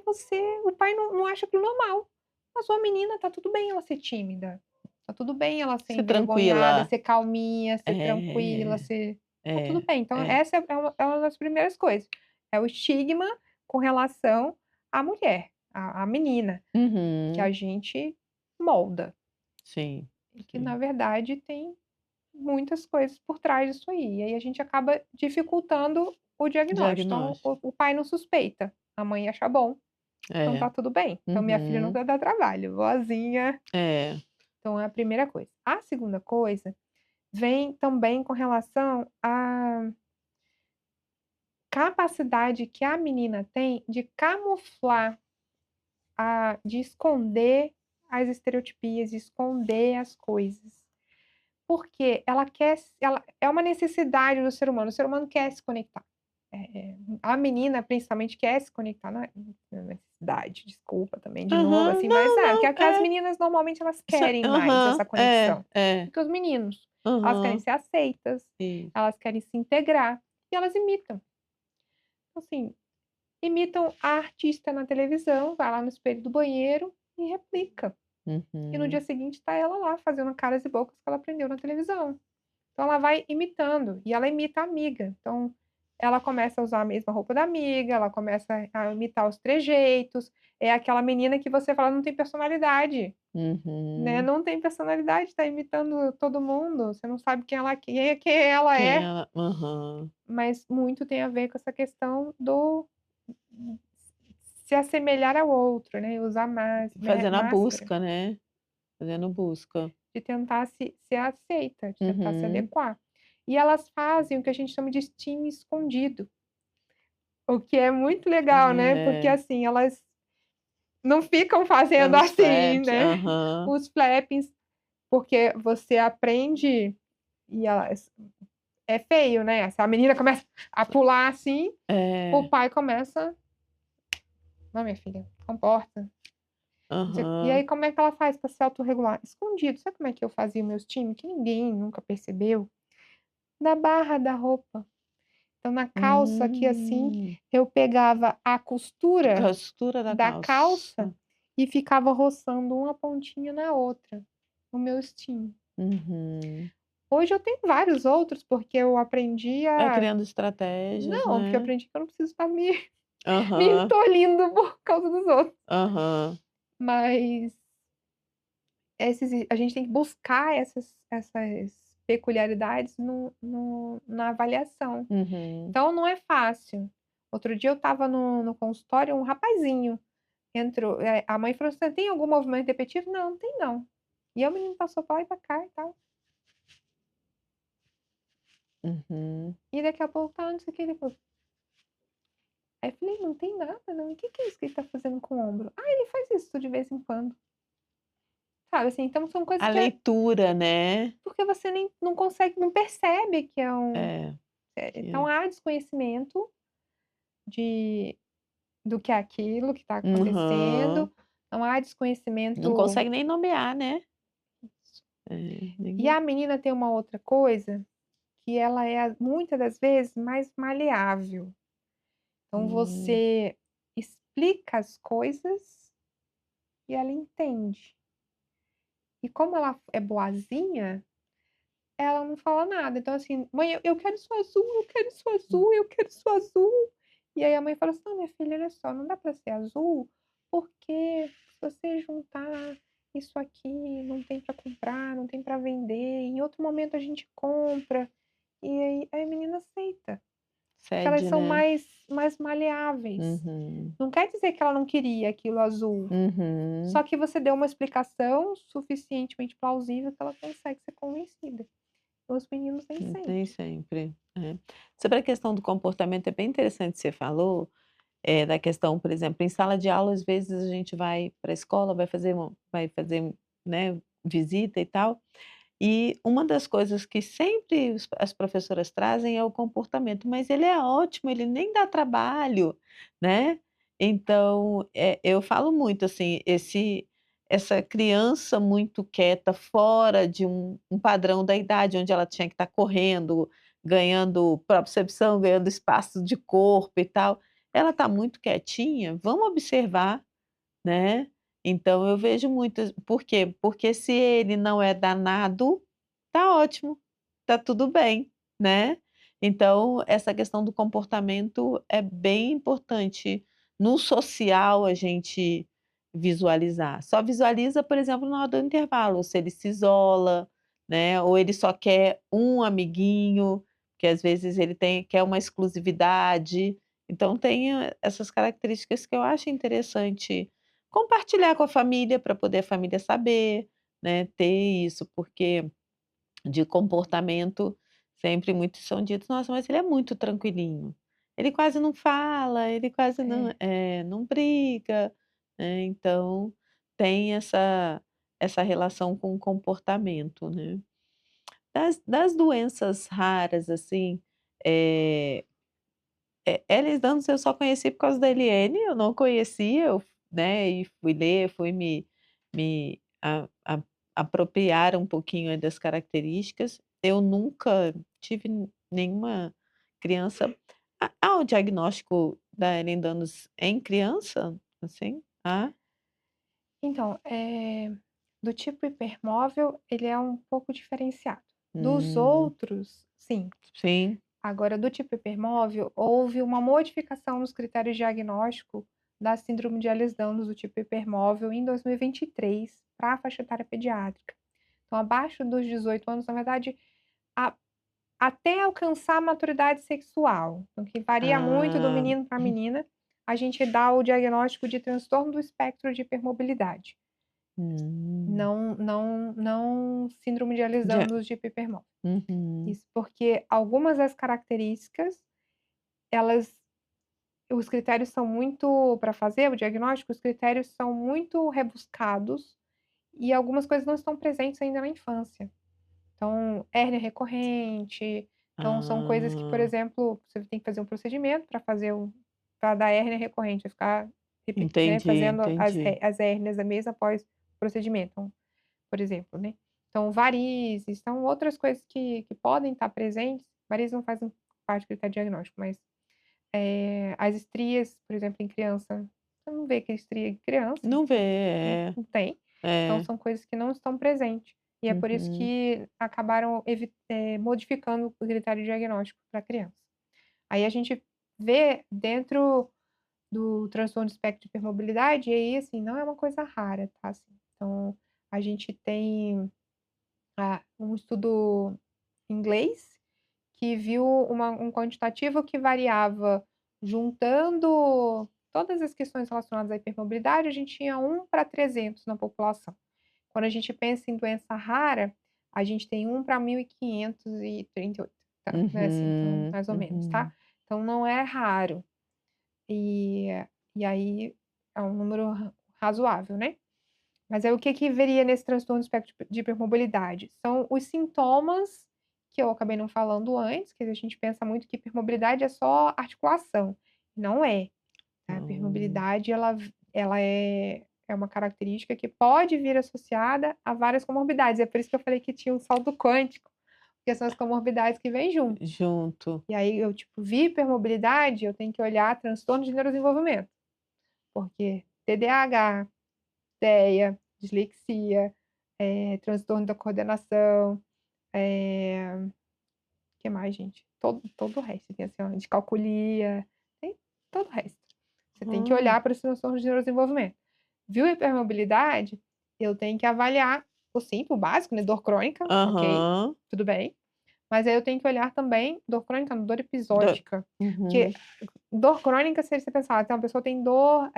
Speaker 2: o pai não acha aquilo normal. A sua menina tá tudo bem ela ser tímida, tá tudo bem ela ser
Speaker 1: Ser
Speaker 2: envergonhada,
Speaker 1: tranquila.
Speaker 2: ser calminha, ser tranquila,
Speaker 1: É,
Speaker 2: ser tá tudo
Speaker 1: é,
Speaker 2: bem. Então
Speaker 1: é.
Speaker 2: essa é uma das primeiras coisas, é o estigma com relação à mulher, à menina, que a
Speaker 1: Uhum.
Speaker 2: gente molda,
Speaker 1: Sim,
Speaker 2: e que na
Speaker 1: sim.
Speaker 2: verdade tem muitas coisas por trás disso aí. E aí a gente acaba dificultando o diagnóstico. Então
Speaker 1: Diagnóstico.
Speaker 2: o pai não suspeita, a mãe acha bom, então
Speaker 1: É.
Speaker 2: tá tudo bem. Então minha filha não
Speaker 1: Uhum.
Speaker 2: vai dar trabalho, boazinha.
Speaker 1: É.
Speaker 2: Então é a primeira coisa. A segunda coisa vem também com relação à capacidade que a menina tem de camuflar, de esconder as estereotipias, de esconder as coisas. Porque ela é uma necessidade do ser humano, o ser humano quer se conectar. A menina principalmente quer se conectar, não é necessidade, desculpa também de novo,
Speaker 1: Aham.
Speaker 2: assim, mas
Speaker 1: Não,
Speaker 2: porque
Speaker 1: não,
Speaker 2: as
Speaker 1: é.
Speaker 2: meninas normalmente elas
Speaker 1: Isso
Speaker 2: querem mais
Speaker 1: aham.
Speaker 2: essa
Speaker 1: É,
Speaker 2: conexão
Speaker 1: é.
Speaker 2: do que os meninos. Elas querem
Speaker 1: Aham.
Speaker 2: ser aceitas,
Speaker 1: Isso.
Speaker 2: elas querem se integrar e elas imitam. Então, assim, imitam a artista na televisão, vai lá no espelho do banheiro e replica. E no dia
Speaker 1: Uhum.
Speaker 2: seguinte tá ela lá fazendo caras e bocas que ela aprendeu na televisão. Então ela vai imitando, e ela imita a amiga. Então, ela começa a usar a mesma roupa da amiga, ela começa a imitar os trejeitos, é aquela menina que você fala: "Não tem personalidade", né,
Speaker 1: Uhum.
Speaker 2: não tem personalidade, tá imitando todo mundo, você não sabe quem ela
Speaker 1: Quem
Speaker 2: é,
Speaker 1: ela aham.
Speaker 2: mas muito tem a ver com essa questão do se assemelhar ao outro, né, usar
Speaker 1: Fazendo a
Speaker 2: máscara,
Speaker 1: busca, né, fazendo busca.
Speaker 2: de tentar se ser aceita, de tentar se
Speaker 1: Uhum.
Speaker 2: adequar. E elas fazem o que a gente chama de estímulo escondido. O que é muito legal, né, porque,
Speaker 1: É,
Speaker 2: assim, elas não ficam fazendo
Speaker 1: dando os
Speaker 2: assim,
Speaker 1: flaps.
Speaker 2: né,
Speaker 1: Aham.
Speaker 2: os flappings, porque você aprende e elas é feio, né, se a menina começa a pular assim, o
Speaker 1: É.
Speaker 2: pai começa: "Não, minha filha, comporta". E aí
Speaker 1: Aham.
Speaker 2: como é que ela faz para se autorregular? Escondido. Sabe como é que eu fazia meus times, que ninguém nunca percebeu? Na barra da roupa. Então na calça aqui, assim,
Speaker 1: Hum.
Speaker 2: eu pegava a costura
Speaker 1: Costura da
Speaker 2: da calça
Speaker 1: calça.
Speaker 2: e ficava roçando uma pontinha na outra, no meu steam.
Speaker 1: Uhum.
Speaker 2: Hoje eu tenho vários outros, porque eu aprendi
Speaker 1: Vai
Speaker 2: a
Speaker 1: criando estratégias,
Speaker 2: não, porque eu
Speaker 1: né.
Speaker 2: aprendi que eu não preciso estar me me
Speaker 1: Aham,
Speaker 2: entolindo por causa dos outros.
Speaker 1: aham.
Speaker 2: Mas a gente tem que buscar essas peculiaridades na avaliação.
Speaker 1: Uhum.
Speaker 2: Então não é fácil. Outro dia eu estava no consultório, um rapazinho entrou, a mãe falou assim: "Tem algum movimento repetitivo?" "Não, não tem não". E aí o menino passou pra lá e pra cá e tal.
Speaker 1: Uhum.
Speaker 2: E daqui a pouco tá não sei o que, ele falou Aí eu falei: "Não tem nada não, o que que é isso que ele tá fazendo com o ombro?". "Ah, ele faz isso de vez em quando", sabe, assim, então são coisas
Speaker 1: A
Speaker 2: que é
Speaker 1: leitura, né.
Speaker 2: porque você nem não consegue, não percebe que é um
Speaker 1: É,
Speaker 2: então
Speaker 1: que
Speaker 2: há desconhecimento de do que é aquilo que está
Speaker 1: aham.
Speaker 2: acontecendo, não há
Speaker 1: Não
Speaker 2: desconhecimento.
Speaker 1: consegue nem nomear, né. É,
Speaker 2: E
Speaker 1: ninguém
Speaker 2: a menina tem uma outra coisa, que ela é muitas das vezes mais maleável. Então
Speaker 1: hum,
Speaker 2: você explica as coisas e ela entende. E como ela é boazinha, ela não fala nada. Então assim: "Mãe, eu quero isso azul, eu quero isso
Speaker 1: hum,
Speaker 2: azul, eu quero isso azul". E aí a mãe fala assim: "Não, minha filha, olha só, não dá para ser azul, porque se você juntar isso aqui, não tem para comprar, não tem para vender, em outro momento a gente compra". E aí a menina aceita, porque elas
Speaker 1: cede,
Speaker 2: são
Speaker 1: né.
Speaker 2: mais maleáveis.
Speaker 1: Uhum,
Speaker 2: Não quer dizer que ela não queria aquilo azul,
Speaker 1: uhum.
Speaker 2: só que você deu uma explicação suficientemente plausível que ela consegue ser convencida. Os meninos nem
Speaker 1: Nem
Speaker 2: sempre.
Speaker 1: sempre, é. Sobre a questão do comportamento, é bem interessante que você falou, da questão, por exemplo, em sala de aula, às vezes a gente vai para a escola, vai fazer, né, visita e tal, e uma das coisas que sempre as professoras trazem é o comportamento, mas ele é ótimo, ele nem dá trabalho, né. Então, eu falo muito assim, essa criança muito quieta, fora de um padrão da idade, onde ela tinha que estar correndo, ganhando propriocepção, ganhando espaço de corpo e tal, ela está muito quietinha, vamos observar, né. Então eu vejo muitas por quê? Porque se ele não é danado, tá ótimo, tá tudo bem, né. Então essa questão do comportamento é bem importante no social a gente visualizar. Só visualiza, por exemplo, na hora do intervalo, se ele se isola, né, ou ele só quer um amiguinho, que às vezes ele quer uma exclusividade. Então tem essas características que eu acho interessante compartilhar com a família, para poder a família saber, né, ter isso, porque de comportamento sempre muitos são ditos: "Nossa, mas ele é muito tranquilinho, ele quase não fala, ele quase não
Speaker 2: É.
Speaker 1: não briga", né, então tem essa relação com o comportamento, né. Das doenças raras, assim, eh Elis Danos eu só conheci por causa da Eliane, eu não conhecia, né, e fui ler, fui me apropriar um pouquinho aí das características. Eu nunca tive nenhuma criança. Há o diagnóstico da Elis Danos em criança? Assim? Ah,
Speaker 2: Então, do tipo hipermóvel, ele é um pouco diferenciado. Dos
Speaker 1: hum,
Speaker 2: outros, sim.
Speaker 1: sim.
Speaker 2: Agora, do tipo hipermóvel, houve uma modificação nos critérios de diagnóstico da síndrome de Ehlers-Danlos do tipo hipermóvel em 2023 para a faixa etária pediátrica. Então, abaixo dos 18 anos, na verdade, a até alcançar a maturidade sexual, o que varia muito do
Speaker 1: Ah,
Speaker 2: menino para a menina, a gente dá o diagnóstico de transtorno do espectro de hipermobilidade.
Speaker 1: hum,
Speaker 2: Não síndrome de
Speaker 1: dia
Speaker 2: Ehlers-Danlos de hipermóvel.
Speaker 1: uhum.
Speaker 2: Isso porque algumas das características, elas os critérios são muito para fazer o diagnóstico, os critérios são muito rebuscados e algumas coisas não estão presentes ainda na infância. Então, hérnia recorrente, então são coisas que, por
Speaker 1: Ah,
Speaker 2: exemplo, você tem que fazer um procedimento para fazer para dar hérnia recorrente, vai ficar né,
Speaker 1: entendi,
Speaker 2: fazendo
Speaker 1: entendi.
Speaker 2: as hérnias a mês após o procedimento, então, por exemplo, né. Então varizes, são outras coisas que podem estar presentes, varizes não fazem parte do critério diagnóstico, mas, as estrias, por exemplo, em criança, você não vê que é estria em criança,
Speaker 1: Não vê,
Speaker 2: não tem, então
Speaker 1: é.
Speaker 2: são coisas que não estão presentes. E é por isso
Speaker 1: Uhum.
Speaker 2: que acabaram modificando o critério diagnóstico para criança. Aí a gente vê dentro do transtorno do espectro de hipermobilidade, e aí, assim, não é uma coisa rara, tá, assim. Então, a gente tem, um estudo inglês que viu um quantitativo que variava juntando todas as questões relacionadas à hipermobilidade, a gente tinha 1 para 300 na população. Quando a gente pensa em doença rara, a gente tem 1 para 1.538, tá, né, assim, então
Speaker 1: Uhum,
Speaker 2: mais ou menos, tá.
Speaker 1: uhum.
Speaker 2: Então não é raro. e e aí é um número razoável, né. Mas aí o que que veria nesse transtorno do espectro de hipermobilidade? São os sintomas que eu acabei não falando antes, que a gente pensa muito que hipermobilidade é só articulação, não é. A
Speaker 1: Hum,
Speaker 2: hipermobilidade ela é uma característica que pode vir associada a várias comorbidades, é por isso que eu falei que tinha um salto quântico, porque são as comorbidades que vêm junto.
Speaker 1: junto.
Speaker 2: E aí eu, tipo, vi hipermobilidade, eu tenho que olhar transtorno de neurodesenvolvimento, porque TDAH, TEA, dislexia, transtorno da coordenação, que mais, gente? Todo o resto, tem assim, ó, descalculia, tem todo o resto. Você tem que
Speaker 1: Hum,
Speaker 2: olhar para os transtornos de neurodesenvolvimento. Viu hipermobilidade, eu tenho que avaliar o simples, o básico, né, dor crônica, ok,
Speaker 1: aham.
Speaker 2: tudo bem, mas aí eu tenho que olhar também dor crônica não, dor
Speaker 1: Do
Speaker 2: episódica, porque
Speaker 1: uhum.
Speaker 2: dor crônica, se você pensar, então a pessoa tem dor,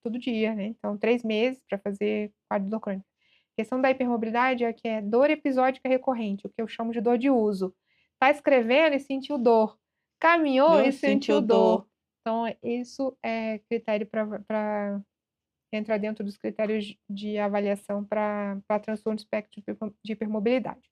Speaker 2: todo dia, né, então 3 meses para fazer quadro de dor crônica. A questão da hipermobilidade é que é dor episódica recorrente, o que eu chamo de dor de uso. Tá escrevendo e sentiu dor, caminhou
Speaker 1: Eu
Speaker 2: e
Speaker 1: sentiu
Speaker 2: sentiu
Speaker 1: dor.
Speaker 2: dor. Então isso é critério para entrar dentro dos critérios de avaliação para transtorno de espectro de hipermobilidade.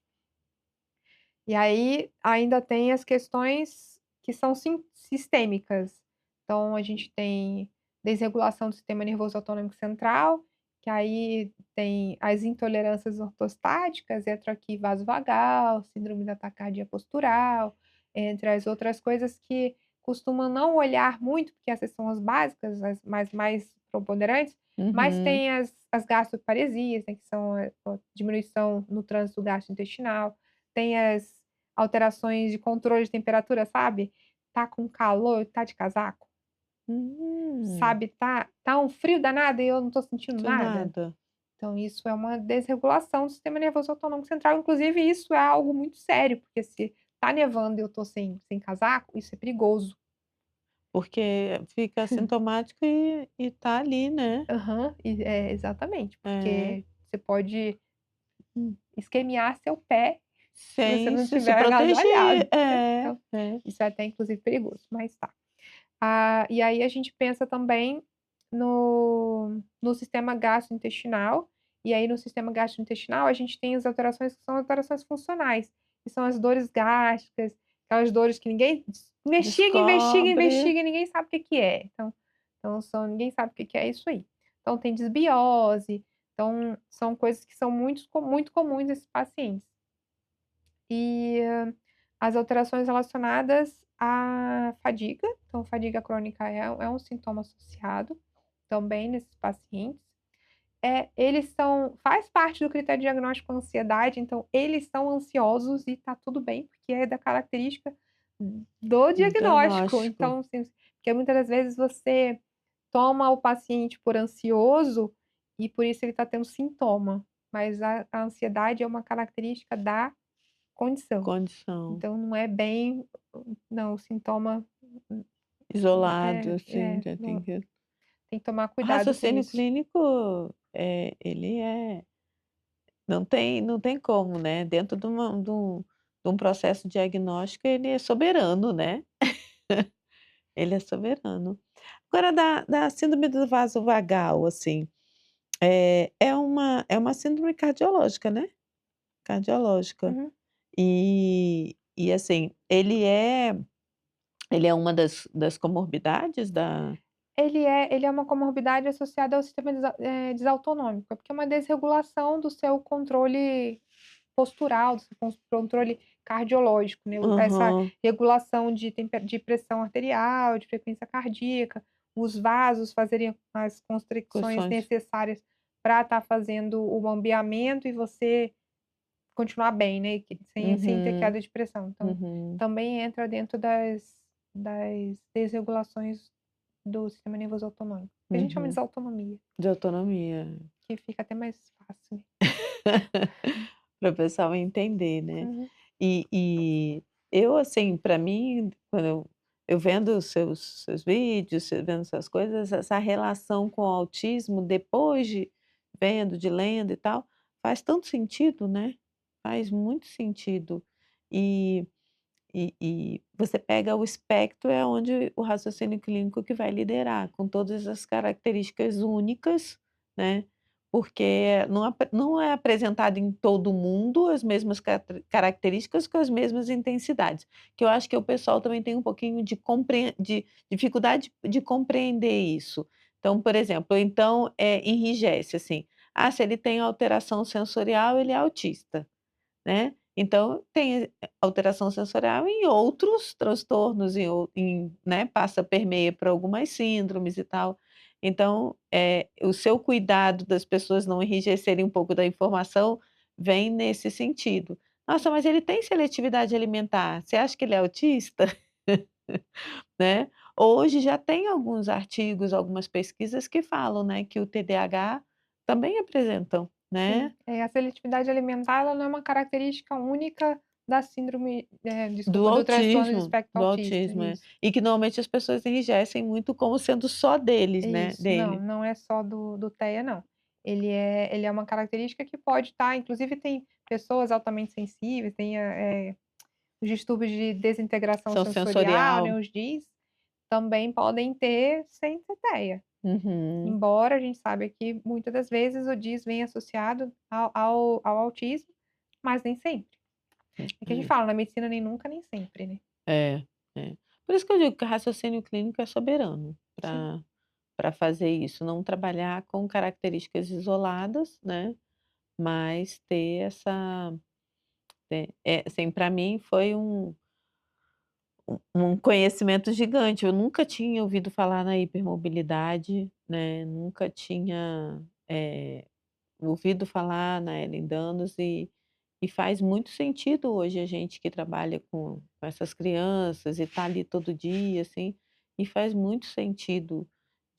Speaker 2: E aí ainda tem as questões que são sistêmicas. Então a gente tem desregulação do sistema nervoso autonômico central, que aí tem as intolerâncias ortostáticas, entra aqui vasovagal, síndrome da taquicardia postural, entre as outras coisas que costumam não olhar muito, porque essas são as básicas, as mais preponderantes, mas
Speaker 1: Uhum.
Speaker 2: tem as gastroparesias, né, que são a diminuição no trânsito gastrointestinal, tem as alterações de controle de temperatura, sabe? Tá com calor, tá de casaco,
Speaker 1: Hum,
Speaker 2: sabe? Tá um frio danado e eu não tô sentindo
Speaker 1: de
Speaker 2: nada.
Speaker 1: nada.
Speaker 2: Então isso é uma desregulação do sistema nervoso autonômico central, inclusive isso é algo muito sério, porque se tá nevando e eu tô sem casaco, isso é perigoso.
Speaker 1: Porque fica sintomático e tá ali, né.
Speaker 2: Aham, exatamente,
Speaker 1: É.
Speaker 2: porque você pode esquemiar seu pé se você
Speaker 1: Sem
Speaker 2: não
Speaker 1: se
Speaker 2: tiver
Speaker 1: proteger.
Speaker 2: agasalhado, né.
Speaker 1: É,
Speaker 2: Então,
Speaker 1: é.
Speaker 2: isso é até inclusive perigoso, mas tá. E aí a gente pensa também no sistema gastrointestinal, e aí no sistema gastrointestinal a gente tem as alterações que são alterações funcionais, que são as dores gástricas, aquelas dores que ninguém investiga, investiga,
Speaker 1: Descobre.
Speaker 2: investiga e ninguém sabe o que que é. Então ninguém sabe o que que é isso aí. Então tem desbiose, então são coisas que são muito comuns nesses pacientes. E as alterações relacionadas à fadiga, então fadiga crônica é um sintoma associado também nesses pacientes. Eles são faz parte do critério diagnóstico a ansiedade, então eles são ansiosos e tá tudo bem, porque é da característica do diagnóstico.
Speaker 1: Diagnóstico.
Speaker 2: Então, assim, porque muitas das vezes você toma o paciente por ansioso e por isso ele está tendo sintoma, mas a ansiedade é uma característica da condição.
Speaker 1: Condição.
Speaker 2: Então não é bem não, o sintoma
Speaker 1: Isolado, assim, já tem
Speaker 2: não
Speaker 1: que
Speaker 2: tem que tomar
Speaker 1: o
Speaker 2: cuidado com
Speaker 1: raciocínio
Speaker 2: isso.
Speaker 1: clínico, ele não tem como, né, dentro de um processo diagnóstico, ele é soberano, né. Ele é soberano. Agora da síndrome do vaso vagal, assim, é uma síndrome cardiológica, né, cardiológica.
Speaker 2: Uhum.
Speaker 1: E assim, ele é uma das comorbidades da
Speaker 2: Ele é uma comorbidade associada ao sistema desautonômico, é porque é uma desregulação do seu controle postural, do seu controle cardiológico, né, essa
Speaker 1: aham,
Speaker 2: regulação de pressão arterial, de frequência cardíaca, os vasos fazerem as constricções
Speaker 1: questões
Speaker 2: necessárias para estar fazendo o bombeamento e você continuar bem, né, que sem ter
Speaker 1: uhum,
Speaker 2: queda de pressão. Então,
Speaker 1: uhum,
Speaker 2: também entra dentro das desregulações do sistema nervoso autonômico, que a gente chama de
Speaker 1: uhum.
Speaker 2: desautonomia,
Speaker 1: De autonomia.
Speaker 2: que fica até mais fácil, né.
Speaker 1: Para o pessoal entender, né.
Speaker 2: Uhum.
Speaker 1: E eu, assim, para mim, quando eu vendo os seus vídeos, vendo essas coisas, essa relação com o autismo, depois de vendo, de lendo e tal, faz tanto sentido, né, faz muito sentido. E e você pega o espectro, é onde o raciocínio clínico que vai liderar, com todas as características únicas, né, porque não é apresentado em todo mundo as mesmas características com as mesmas intensidades, que eu acho que o pessoal também tem um pouquinho de dificuldade de compreender isso. Então, por exemplo, ou então, enrijece, assim, se ele tem alteração sensorial, ele é autista. Né, então tem alteração sensorial em outros transtornos, né, permeia por algumas síndromes e tal. Então, o seu cuidado das pessoas não enrijecerem um pouco da informação, vem nesse sentido. "Nossa, mas ele tem seletividade alimentar, você acha que ele é autista?", né. Hoje já tem alguns artigos, algumas pesquisas que falam, né, que o TDAH também apresentam,
Speaker 2: Sim,
Speaker 1: né.
Speaker 2: a seletividade alimentar ela não é uma característica única da síndrome, desculpa, do transtorno do espectro
Speaker 1: Do
Speaker 2: autista,
Speaker 1: autismo, é.
Speaker 2: isso.
Speaker 1: E que normalmente as pessoas enrijecem muito como sendo só deles, né,
Speaker 2: Isso, não,
Speaker 1: dele.
Speaker 2: não é só do TEA não. Ele é uma característica que pode estar inclusive tem pessoas altamente sensíveis, tem os distúrbios de desintegração
Speaker 1: São
Speaker 2: sensorial, né,
Speaker 1: sensorial.
Speaker 2: os DIS, também podem ter sem ter TEA.
Speaker 1: Uhum.
Speaker 2: Embora a gente saiba que muitas das vezes o DIS vem associado ao autismo, mas nem sempre. É que a gente fala, na medicina nem nunca, nem sempre, né.
Speaker 1: É, é. Por isso que eu digo que o raciocínio clínico é soberano
Speaker 2: Sim.
Speaker 1: para fazer isso, não trabalhar com características isoladas, né, mas ter assim, para mim foi um conhecimento gigante, eu nunca tinha ouvido falar na hipermobilidade, né, nunca tinha, ouvido falar na Elindanos e faz muito sentido hoje a gente que trabalha com essas crianças e está ali todo dia, assim, e faz muito sentido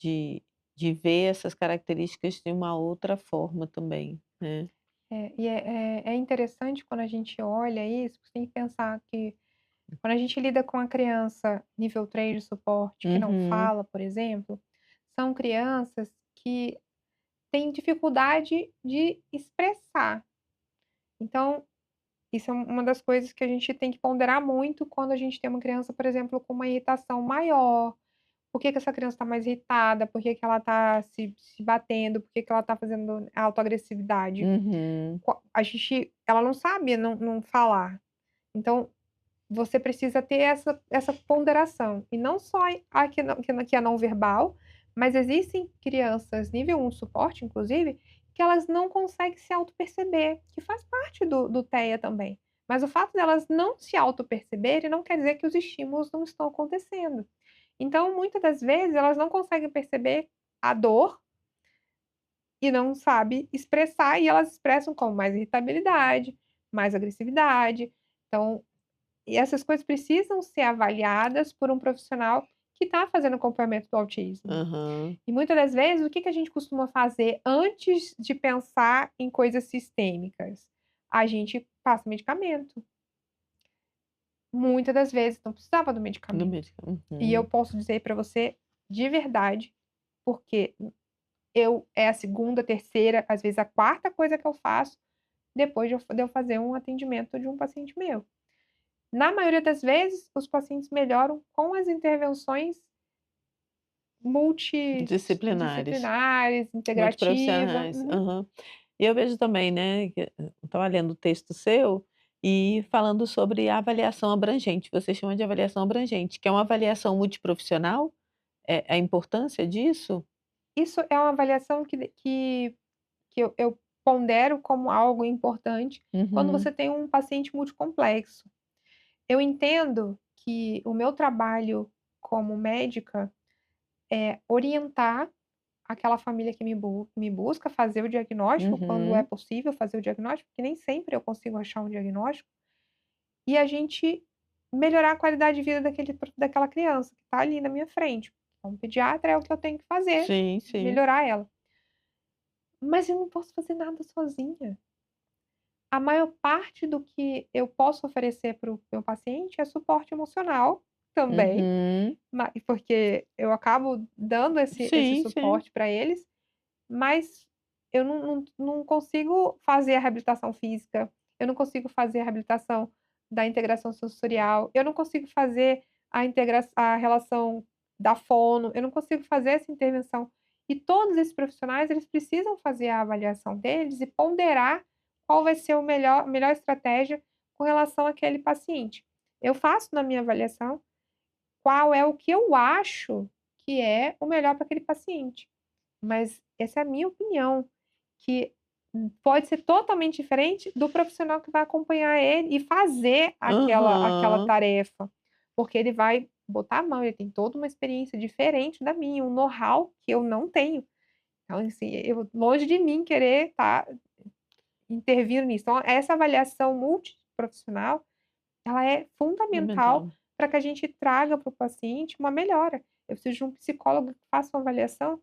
Speaker 1: de de ver essas características de uma outra forma também, né.
Speaker 2: É interessante quando a gente olha isso, você tem que pensar que quando a gente lida com a criança nível 3 de suporte que não
Speaker 1: Uhum,
Speaker 2: fala, por exemplo, são crianças que têm dificuldade de expressar. Então, isso é uma das coisas que a gente tem que ponderar muito quando a gente tem uma criança, por exemplo, com uma irritação maior. Por que que essa criança está mais irritada? Por que que ela está se batendo? Por que que ela está fazendo autoagressividade?
Speaker 1: uhum,
Speaker 2: A gente ela não sabe não falar. Então, você precisa ter essa ponderação. E não só a que é não verbal, mas existem crianças nível 1 suporte, inclusive, que elas não conseguem se autoperceber, que faz parte do TEA também. Mas o fato delas não se autoperceberem não quer dizer que os estímulos não estão acontecendo. Então, muitas das vezes, elas não conseguem perceber a dor e não sabe expressar, e elas expressam como mais irritabilidade, mais agressividade. Então, e essas coisas precisam ser avaliadas por um profissional que está fazendo acompanhamento do autismo.
Speaker 1: aham,
Speaker 2: E muitas das vezes, o que que a gente costuma fazer antes de pensar em coisas sistêmicas? A gente passa medicamento. Muitas das vezes não precisava do
Speaker 1: do
Speaker 2: medicamento.
Speaker 1: médico.
Speaker 2: E eu
Speaker 1: Uhum.
Speaker 2: posso dizer para você de verdade, porque é a segunda, terceira, às vezes a quarta coisa que eu faço depois de eu fazer um atendimento de um paciente meu. Na maioria das vezes, os pacientes melhoram com as intervenções
Speaker 1: Disciplinares,
Speaker 2: multidisciplinares, integrativa.
Speaker 1: multiprofissionais.
Speaker 2: Uhum.
Speaker 1: Aham. E eu vejo também, né, que eu estava lendo o texto seu e falando sobre a avaliação abrangente, você chama de avaliação abrangente, que é uma avaliação multiprofissional? A importância disso?
Speaker 2: Isso é uma avaliação que eu pondero como algo importante quando
Speaker 1: Uhum,
Speaker 2: você tem um paciente multicomplexo. Eu entendo que o meu trabalho como médica é orientar aquela família que me busca, fazer o diagnóstico, quando é
Speaker 1: uhum.
Speaker 2: possível fazer o diagnóstico, porque nem sempre eu consigo achar um diagnóstico, e a gente melhorar a qualidade de vida daquela criança que está ali na minha frente. Como pediatra é o que eu tenho que fazer,
Speaker 1: Sim, sim.
Speaker 2: melhorar ela. Mas eu não posso fazer nada sozinha. A maior parte do que eu posso oferecer para o meu paciente é suporte emocional também,
Speaker 1: Uhum.
Speaker 2: porque eu acabo dando esse
Speaker 1: Sim, sim.
Speaker 2: suporte para eles, mas eu não consigo fazer a reabilitação física, eu não consigo fazer a reabilitação da integração sensorial, eu não consigo fazer a relação da fono, eu não consigo fazer essa intervenção. E todos esses profissionais, eles precisam fazer a avaliação deles e ponderar qual vai ser o melhor estratégia com relação àquele paciente. Eu faço na minha avaliação qual é o que eu acho que é o melhor para aquele paciente, mas essa é a minha opinião, que pode ser totalmente diferente do profissional que vai acompanhar ele e fazer aquela
Speaker 1: Aham.
Speaker 2: tarefa, porque ele vai botar a mão, ele tem toda uma experiência diferente da minha, um know-how que eu não tenho. Então, assim, eu longe de mim querer estar intervindo nisso. Então, essa avaliação multiprofissional, ela é fundamental
Speaker 1: Fundamental.
Speaker 2: para que a gente traga para o paciente uma melhora. Eu preciso de um psicólogo que faça uma avaliação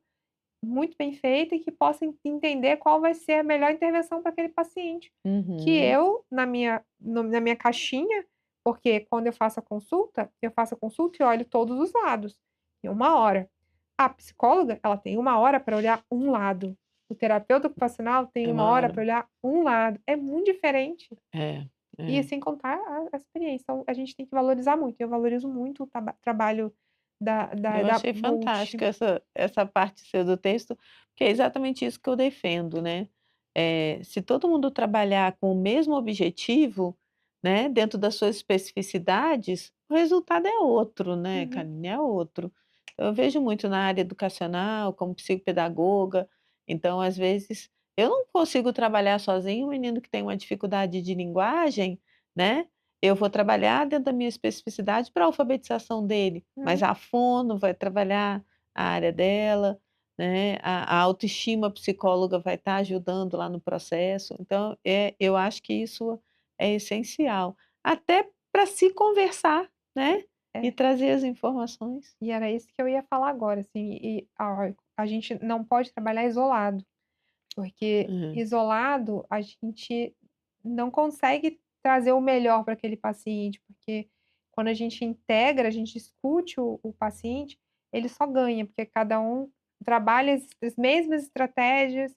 Speaker 2: muito bem feita e que possa entender qual vai ser a melhor intervenção para aquele paciente. Que
Speaker 1: Uhum.
Speaker 2: eu, na minha caixinha, porque quando eu faço a consulta e olho todos os lados, em 1 hora. A psicóloga, ela tem 1 hora para olhar um lado. O terapeuta ocupacional tem
Speaker 1: É
Speaker 2: 1 hora
Speaker 1: uma
Speaker 2: para olhar um lado. É muito diferente.
Speaker 1: é,
Speaker 2: E
Speaker 1: é.
Speaker 2: sem contar a experiência. Então a gente tem que valorizar muito. Eu valorizo muito o trabalho
Speaker 1: Eu
Speaker 2: da
Speaker 1: achei
Speaker 2: multi.
Speaker 1: fantástica essa parte seu do texto, porque é exatamente isso que eu defendo, né. Se todo mundo trabalhar com o mesmo objetivo, né, dentro das suas especificidades, o resultado é outro, né,
Speaker 2: Uhum.
Speaker 1: Carine, é outro. Eu vejo muito na área educacional, como psicopedagoga, então às vezes eu não consigo trabalhar sozinho um menino que tem uma dificuldade de linguagem, né, eu vou trabalhar dentro da minha especificidade para a alfabetização dele, mas
Speaker 2: Uhum.
Speaker 1: a fono vai trabalhar a área dela, né, a autoestima, a psicóloga vai estar ajudando lá no processo, então, eu acho que isso é essencial, até para se conversar, né, e
Speaker 2: É.
Speaker 1: trazer as informações.
Speaker 2: E era isso que eu ia falar agora, assim, a gente não pode trabalhar isolado, porque
Speaker 1: Hã.
Speaker 2: isolado a gente não consegue trazer o melhor para aquele paciente, porque quando a gente integra, a gente escute o paciente, ele só ganha, porque cada um trabalha as mesmas estratégias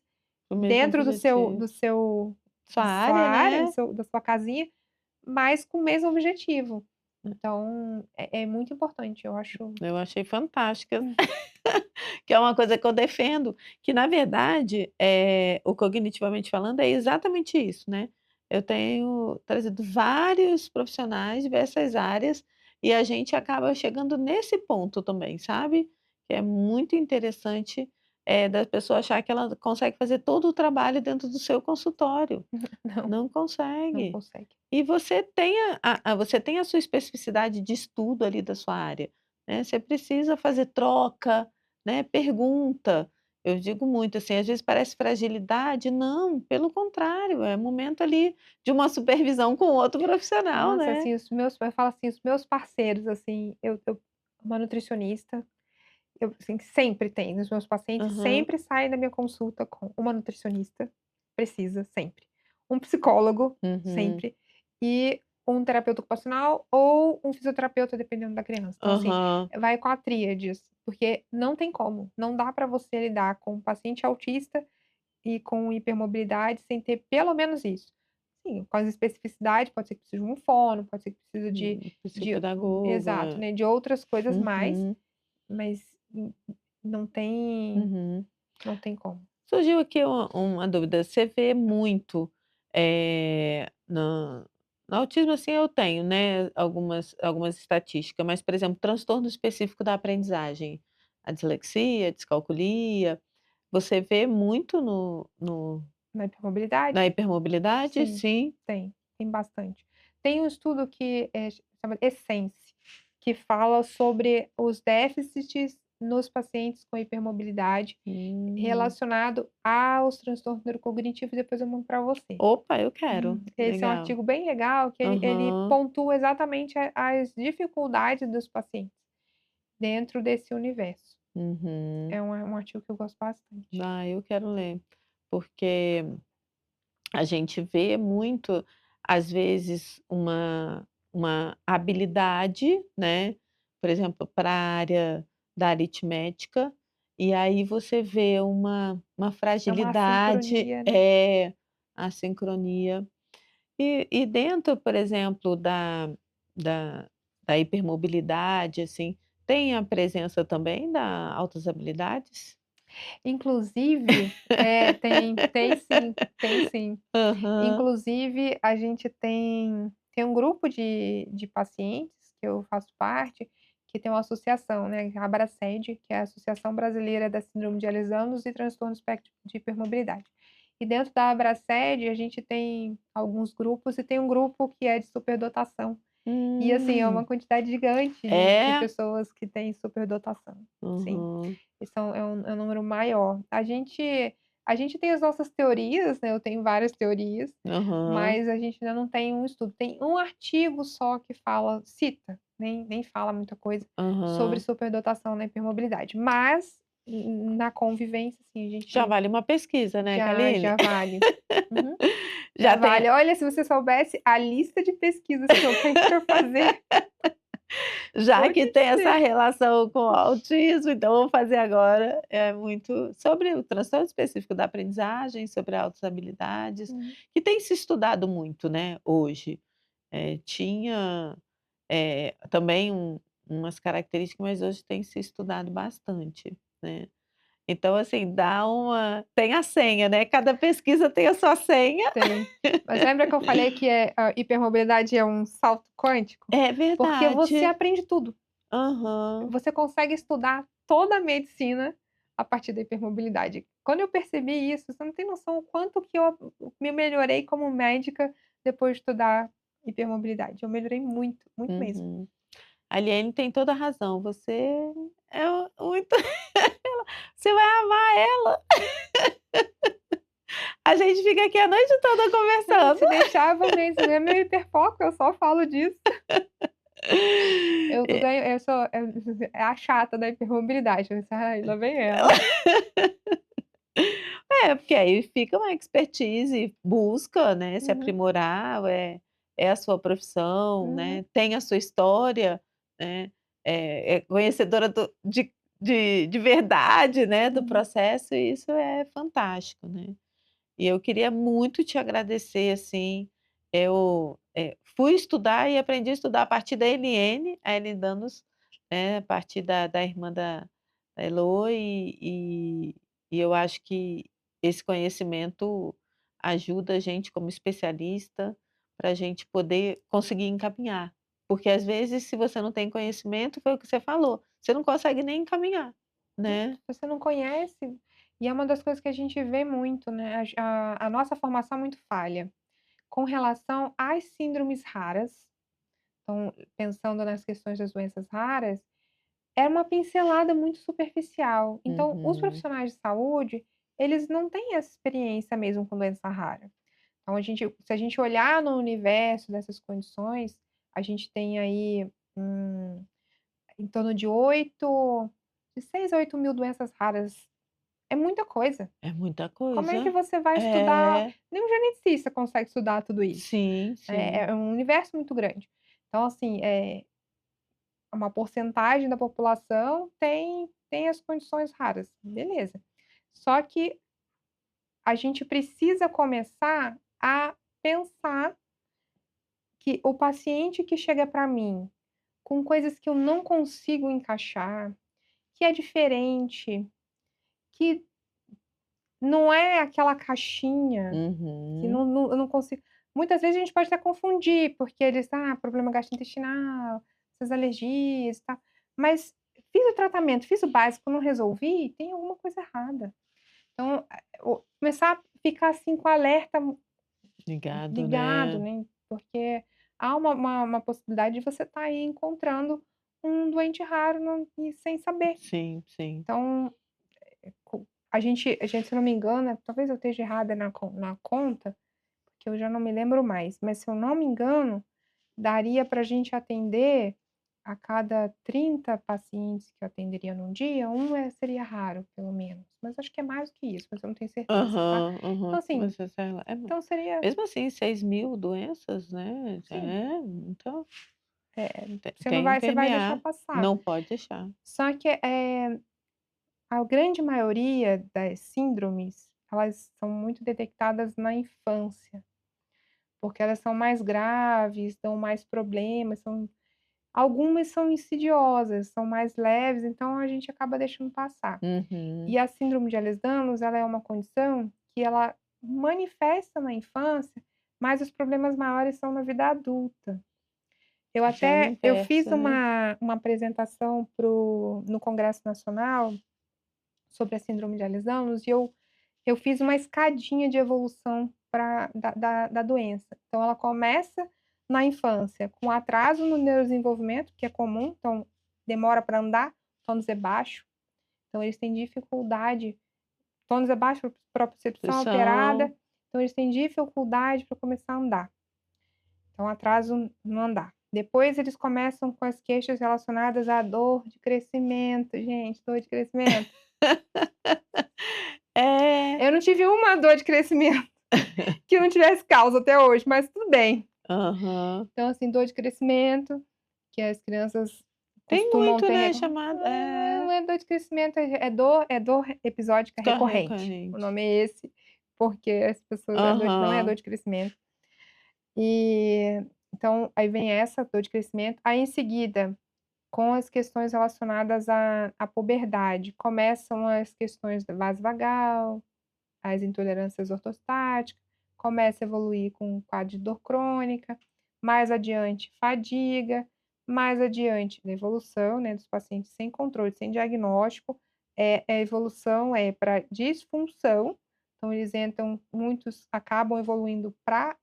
Speaker 1: O mesmo
Speaker 2: dentro
Speaker 1: objetivo. Sua
Speaker 2: da sua
Speaker 1: área,
Speaker 2: área,
Speaker 1: né.
Speaker 2: da sua casinha, mas com o mesmo objetivo. Então é muito importante, eu acho.
Speaker 1: Eu achei fantástica, que é uma coisa que eu defendo, que na verdade, o cognitivamente falando é exatamente isso, né. Eu tenho trazido vários profissionais de diversas áreas, e a gente acaba chegando nesse ponto também, sabe. Que é muito interessante, da pessoa achar que ela consegue fazer todo o trabalho dentro do seu consultório.
Speaker 2: Não,
Speaker 1: Não
Speaker 2: não
Speaker 1: consegue.
Speaker 2: consegue.
Speaker 1: E você tem você tem a sua especificidade de estudo ali da sua área, né, você precisa fazer troca, né, pergunta. Eu digo muito assim, às vezes parece fragilidade, não, pelo contrário, é momento ali de uma supervisão com outro profissional,
Speaker 2: Nossa,
Speaker 1: né.
Speaker 2: assim, eu falo assim, os meus parceiros, assim, eu uma nutricionista, eu, assim, sempre tem, os meus pacientes
Speaker 1: Aham,
Speaker 2: sempre saem da minha consulta com uma nutricionista, precisa, sempre. Um psicólogo,
Speaker 1: uhum,
Speaker 2: sempre, e um terapeuta ocupacional ou um fisioterapeuta, dependendo da criança. Então, assim,
Speaker 1: aham,
Speaker 2: vai com a tríades, porque não tem como, não dá para você lidar com um paciente autista e com hipermobilidade sem ter pelo menos isso. Sim, com as especificidades, pode ser que precise de um fono, pode ser que precisa de exato,
Speaker 1: psicopedagoga,
Speaker 2: né, de outras coisas mais,
Speaker 1: uhum,
Speaker 2: mas não tem
Speaker 1: uhum.
Speaker 2: não tem como.
Speaker 1: Surgiu aqui uma dúvida, você vê muito, no autismo, assim, eu tenho, né, algumas estatísticas, mas, por exemplo, transtorno específico da aprendizagem, a dislexia, a descalculia, você vê muito
Speaker 2: Na hipermobilidade?
Speaker 1: na hipermobilidade?
Speaker 2: Sim,
Speaker 1: Sim.
Speaker 2: tem bastante. Tem um estudo que, chama Essence, que fala sobre os déficits nos pacientes com hipermobilidade
Speaker 1: Hum.
Speaker 2: relacionado aos transtornos neurocognitivos, depois eu mando para você.
Speaker 1: Opa, eu quero.
Speaker 2: Esse é um
Speaker 1: Legal.
Speaker 2: artigo bem legal que ele
Speaker 1: Aham.
Speaker 2: pontua exatamente as dificuldades dos pacientes dentro desse universo.
Speaker 1: Uhum.
Speaker 2: É um artigo que eu gosto bastante.
Speaker 1: Ah, eu quero ler, porque a gente vê muito, às vezes, uma habilidade, né, por exemplo, para a área da aritmética, e aí você vê uma
Speaker 2: É uma
Speaker 1: fragilidade
Speaker 2: assincronia, né.
Speaker 1: a sincronia. E dentro, por exemplo, da da hipermobilidade, assim, tem a presença também da altas habilidades?
Speaker 2: Inclusive tem sim, tem sim.
Speaker 1: Aham.
Speaker 2: Inclusive a gente tem um grupo de pacientes que eu faço parte, que tem uma associação, né, a Abraced, que é a Associação Brasileira da Síndrome de Ehlers-Danlos e Transtorno do Espectro de Hipermobilidade. E dentro da Abraced a gente tem alguns grupos e tem um grupo que é de superdotação. E assim, é uma
Speaker 1: Hum.
Speaker 2: quantidade gigante de
Speaker 1: É?
Speaker 2: pessoas que têm superdotação, sim.
Speaker 1: Uhum.
Speaker 2: Esse é um número maior. A gente tem as nossas teorias, né, eu tenho várias teorias,
Speaker 1: Aham.
Speaker 2: mas a gente ainda não tem um estudo. Tem um artigo só que cita, nem fala muita coisa, sobre
Speaker 1: Aham.
Speaker 2: superdotação na hipermobilidade, mas na convivência, assim, a
Speaker 1: Já
Speaker 2: gente
Speaker 1: vale uma pesquisa, né,
Speaker 2: já
Speaker 1: Kaline?
Speaker 2: vale. Uhum. Já
Speaker 1: Já tem
Speaker 2: vale. Olha, se você soubesse a lista de pesquisas que eu tenho para fazer,
Speaker 1: já
Speaker 2: vou
Speaker 1: que
Speaker 2: te
Speaker 1: tem essa
Speaker 2: dizer.
Speaker 1: relação com o autismo, então vamos fazer agora, muito sobre o transtorno específico da aprendizagem, sobre altas habilidades,
Speaker 2: Uhum.
Speaker 1: que tem se estudado muito, né, hoje. Tinha, também umas características, mas hoje tem se estudado bastante, né. Então, assim, dá uma tem a senha, né, cada pesquisa tem a sua senha.
Speaker 2: Tem. Mas lembra que eu falei que a hipermobilidade é um salto quântico?
Speaker 1: É
Speaker 2: Porque você
Speaker 1: verdade.
Speaker 2: aprende tudo.
Speaker 1: Aham.
Speaker 2: Você consegue estudar toda a medicina a partir da hipermobilidade. Quando eu percebi isso, você não tem noção o quanto que eu me melhorei como médica depois de estudar hipermobilidade. Eu melhorei muito, muito mesmo.
Speaker 1: Uhum. A Liane tem toda a razão, você é muito você vai amar ela. A gente fica aqui a noite toda
Speaker 2: Não,
Speaker 1: conversando.
Speaker 2: se deixava mesmo, é meu hiperfoco, eu só falo disso. Eu
Speaker 1: É,
Speaker 2: ganho eu sou é a chata da hipermobilidade, eu disse: "Ai, lá vem ela".
Speaker 1: ela porque aí fica uma expertise, busca, né, se
Speaker 2: Uhum,
Speaker 1: aprimorar, é a sua profissão,
Speaker 2: uhum,
Speaker 1: né, tem a sua história, né, é conhecedora de verdade, né, do
Speaker 2: uhum.
Speaker 1: processo e isso é fantástico, né. E eu queria muito te agradecer, assim, eu, fui estudar e aprendi a estudar a partir da Eliene, a Eliane Danos, né, a partir da irmã da Elô e eu acho que esse conhecimento ajuda a gente como especialista, para a gente poder conseguir encaminhar. Porque às vezes se você não tem conhecimento, foi o que você falou, você não consegue nem encaminhar, né.
Speaker 2: Você não conhece, e é uma das coisas que a gente vê muito, né, a nossa formação é muito falha, com relação às síndromes raras, então, pensando nas questões das doenças raras, é uma pincelada muito superficial. Então, os
Speaker 1: Uhum.
Speaker 2: profissionais de saúde, eles não têm essa experiência mesmo com doença rara. Então se a gente olhar no universo dessas condições, a gente tem aí, em torno de 6 a 8 mil doenças raras. É muita coisa.
Speaker 1: É muita
Speaker 2: Como é que
Speaker 1: coisa.
Speaker 2: você vai estudar,
Speaker 1: É.
Speaker 2: nem um geneticista consegue estudar tudo isso.
Speaker 1: Sim, sim.
Speaker 2: É um universo muito grande. Então, assim, uma porcentagem da população tem as condições raras, beleza. Só que a gente precisa começar a pensar que o paciente que chega para mim com coisas que eu não consigo encaixar, que é diferente, que não é aquela caixinha, que
Speaker 1: Uhum.
Speaker 2: eu não consigo, muitas vezes a gente pode até confundir, porque eles: "Ah, problema gastrointestinal, essas alergias e tal", mas fiz o tratamento, fiz o básico, não resolvi, tem alguma coisa errada. Então, começar a ficar, assim, com o alerta
Speaker 1: Ligado,
Speaker 2: ligado,
Speaker 1: né.
Speaker 2: né, porque há uma possibilidade de você estar aí encontrando um doente raro e sem saber.
Speaker 1: Sim, sim.
Speaker 2: Então, se eu não me engano, talvez eu esteja errada na conta, porque eu já não me lembro mais, mas se eu não me engano, daria para a gente atender a cada 30 pacientes que eu atenderia num dia, um seria raro, pelo menos, mas acho que é mais do que isso, mas eu não tenho certeza, tá.
Speaker 1: Aham,
Speaker 2: Então
Speaker 1: aham.
Speaker 2: assim,
Speaker 1: Você sei lá,
Speaker 2: então seria
Speaker 1: mesmo assim 6.000 doenças, né, já
Speaker 2: sim,
Speaker 1: então
Speaker 2: você
Speaker 1: tem
Speaker 2: vai deixar
Speaker 1: PMA,
Speaker 2: passar.
Speaker 1: não pode deixar.
Speaker 2: Só que, a grande maioria das síndromes, elas são muito detectadas na infância. porque elas são mais graves, dão mais problemas, algumas são insidiosas, são mais leves, então a gente acaba deixando passar.
Speaker 1: Uhum.
Speaker 2: E a síndrome de Ehlers-Danlos, ela é uma condição que ela manifesta na infância, mas os problemas maiores são na vida adulta.
Speaker 1: Já no
Speaker 2: Eu fiz
Speaker 1: inverso, né?
Speaker 2: uma apresentação no Congresso Nacional sobre a síndrome de Ehlers-Danlos e eu fiz uma escadinha de evolução da doença. Então ela começa na infância com atraso no neurodesenvolvimento, que é comum, então demora para andar, tônus é baixo, então eles têm dificuldade, tônus é baixo, propriocepção alterada,
Speaker 1: Nutrição.
Speaker 2: então eles têm dificuldade para começar a andar. Então atraso no andar. Depois eles começam com as queixas relacionadas à dor de crescimento, gente, dor de crescimento.
Speaker 1: É.
Speaker 2: Eu não tive uma dor de crescimento que não tivesse causa até hoje, mas tudo bem.
Speaker 1: Aham.
Speaker 2: Então, assim, dor de crescimento, que as crianças
Speaker 1: Tem
Speaker 2: costumam
Speaker 1: muito,
Speaker 2: ter
Speaker 1: né, chamado
Speaker 2: não é dor de crescimento, é dor episódica
Speaker 1: dor
Speaker 2: recorrente. O
Speaker 1: recorrente.
Speaker 2: nome é esse, porque as pessoas não é dor
Speaker 1: Aham.
Speaker 2: de crescimento. E, então, aí vem essa dor de crescimento, aí em seguida, com as questões relacionadas à puberdade, começam as questões da vasovagal, as intolerâncias ortostáticas, começa a evoluir com um quadro de dor crônica, mais adiante fadiga, mais adiante na evolução, né, dos pacientes sem controle, sem diagnóstico, a evolução é para disfunção, então eles entram, muitos acabam evoluindo para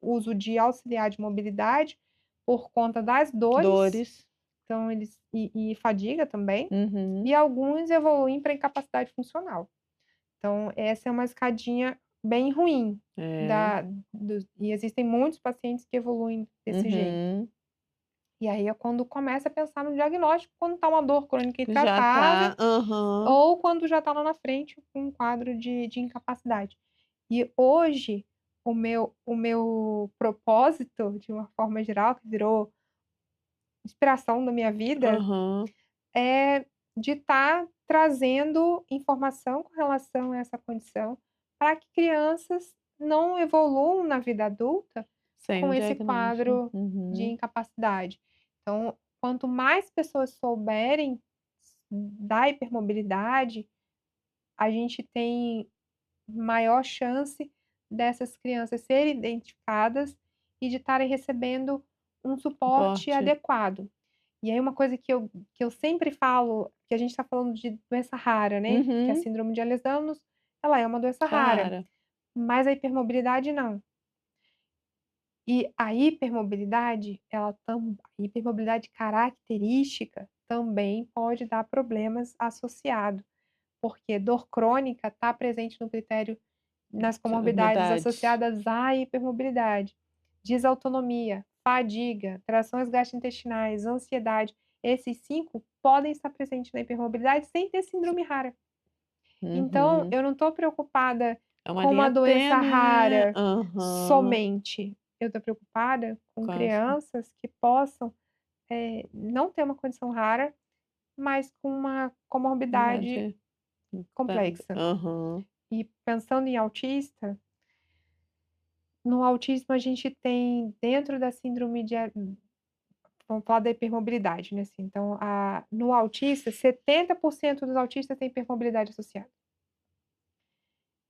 Speaker 2: uso de auxiliar de mobilidade, por conta das dores,
Speaker 1: Dores.
Speaker 2: então e fadiga também,
Speaker 1: Uhum.
Speaker 2: e alguns evoluem para incapacidade funcional. Então, essa é uma escadinha bem ruim
Speaker 1: É.
Speaker 2: da do e existem muitos pacientes que evoluem desse jeito.
Speaker 1: Uhum.
Speaker 2: E aí é quando começa a pensar no diagnóstico, quando está uma dor crônica
Speaker 1: Já tá.
Speaker 2: intratável,
Speaker 1: Aham.
Speaker 2: ou quando já está lá na frente com um quadro de incapacidade. E hoje, o meu propósito, de uma forma geral, que virou inspiração da minha vida,
Speaker 1: Aham.
Speaker 2: é de estar trazendo informação com relação a essa condição, para que crianças não evoluam na vida adulta
Speaker 1: Sem
Speaker 2: com
Speaker 1: o
Speaker 2: esse
Speaker 1: diagnóstico.
Speaker 2: quadro de
Speaker 1: Uhum.
Speaker 2: incapacidade. Então, quanto mais pessoas souberem da hipermobilidade, a gente tem maior chance dessas crianças serem identificadas e de estarem recebendo um suporte
Speaker 1: Suporte.
Speaker 2: adequado. E aí uma coisa que eu sempre falo, que a gente está falando de doença rara, né, que a
Speaker 1: Uhum.
Speaker 2: síndrome de Ehlers-Danlos, ela é uma doença rara,
Speaker 1: Rara.
Speaker 2: mas a hipermobilidade não. E a hipermobilidade, a hipermobilidade característica também pode dar problemas associado, porque dor crônica está presente no critério nas comorbidades
Speaker 1: Comorbidades.
Speaker 2: associadas à hipermobilidade. Desautonomia, fadiga, trações gastrointestinais, ansiedade, esses 5 podem estar presentes na hipermobilidade sem ter síndrome rara. Então,
Speaker 1: Uhum.
Speaker 2: eu não estou preocupada
Speaker 1: É uma
Speaker 2: com uma
Speaker 1: linha
Speaker 2: doença
Speaker 1: tênue, né.
Speaker 2: rara
Speaker 1: Aham.
Speaker 2: somente, eu estou preocupada com
Speaker 1: Quase.
Speaker 2: crianças que possam, não ter uma condição rara, mas com uma comorbidade
Speaker 1: Verdade. Tá.
Speaker 2: complexa.
Speaker 1: Aham.
Speaker 2: E pensando em autista, no autismo a gente tem dentro da síndrome de vamos falar da hipermobilidade, né, assim, então no autista 70% dos autistas têm hipermobilidade associada.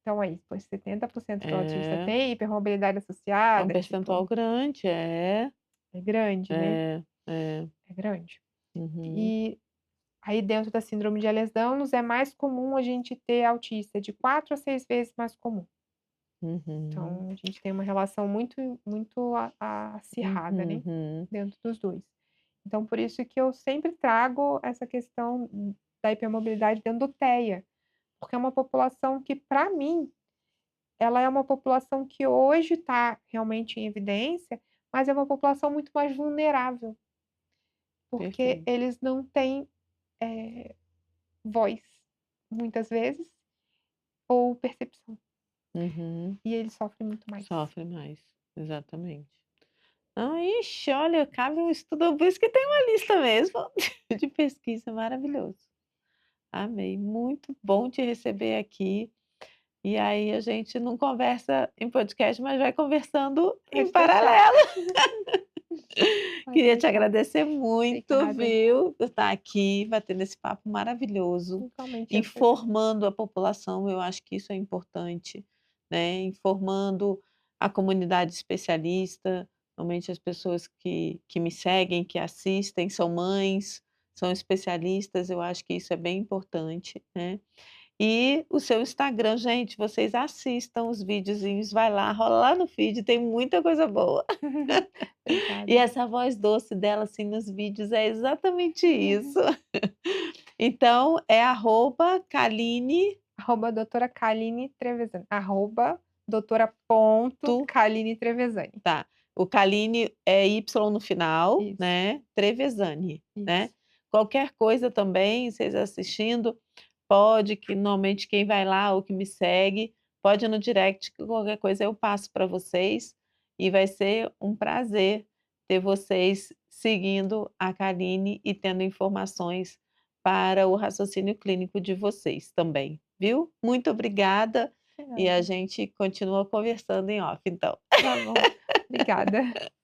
Speaker 2: Então aí, pois 70% do autista
Speaker 1: É.
Speaker 2: tem hipermobilidade
Speaker 1: É um
Speaker 2: associada,
Speaker 1: percentual
Speaker 2: tipo,
Speaker 1: grande. É.
Speaker 2: é grande, né,
Speaker 1: É. É.
Speaker 2: é grande.
Speaker 1: Uhum.
Speaker 2: E aí dentro da síndrome de Ehlers-Danlos é mais comum a gente ter autista, de 4 a 6 vezes mais comum.
Speaker 1: Uhum.
Speaker 2: Então a gente tem uma relação muito acirrada, né,
Speaker 1: Uhum.
Speaker 2: dentro dos 2. Então por isso que eu sempre trago essa questão da hipermobilidade dentro do TEA, porque é uma população que para mim, ela é uma população que hoje está realmente em evidência, mas é uma população muito mais vulnerável, porque
Speaker 1: Perfeito.
Speaker 2: eles não têm, eh, voz, muitas vezes, ou percepção,
Speaker 1: Uhum.
Speaker 2: e eles sofrem muito mais.
Speaker 1: Sofre mais. Exatamente. Ah, ixi, olha, cabe um estudo, por isso que tem uma lista mesmo de pesquisa, maravilhoso. Amei, muito bom te receber aqui. E aí a gente não conversa em podcast, mas vai conversando em
Speaker 2: Pode deixar.
Speaker 1: paralelo.
Speaker 2: Pode
Speaker 1: Queria te
Speaker 2: deixar.
Speaker 1: agradecer muito,
Speaker 2: Obrigada.
Speaker 1: viu, por estar aqui, batendo esse papo maravilhoso,
Speaker 2: Igualmente eu que agradeço.
Speaker 1: informando a população, eu acho que isso é importante, né, informando a comunidade especialista, normalmente as pessoas que me seguem, que assistem, são mães, são especialistas, eu acho que isso é bem importante, né. E o seu Instagram, gente, vocês assistam os videozinhos, vai lá, rola lá no feed, tem muita coisa boa. E
Speaker 2: Obrigada.
Speaker 1: essa voz doce dela, assim, nos vídeos é exatamente isso. Então é @Caline
Speaker 2: Doutora Kaline Trevisan. Doutora ponto
Speaker 1: tu
Speaker 2: Kaline Trevisan.
Speaker 1: tá, o Caline é Y no final,
Speaker 2: Isso,
Speaker 1: né, Trevisani, né.
Speaker 2: isso.
Speaker 1: Qualquer coisa também, vocês assistindo, pode que normalmente quem vai lá ou que me segue, pode ir no direct que qualquer coisa eu passo para vocês, e vai ser um prazer ter vocês seguindo a Caline e tendo informações para o raciocínio clínico de vocês também, viu. Muito obrigada,
Speaker 2: De
Speaker 1: e a
Speaker 2: nada.
Speaker 1: gente continua conversando em off então.
Speaker 2: Tá bom. Obrigada.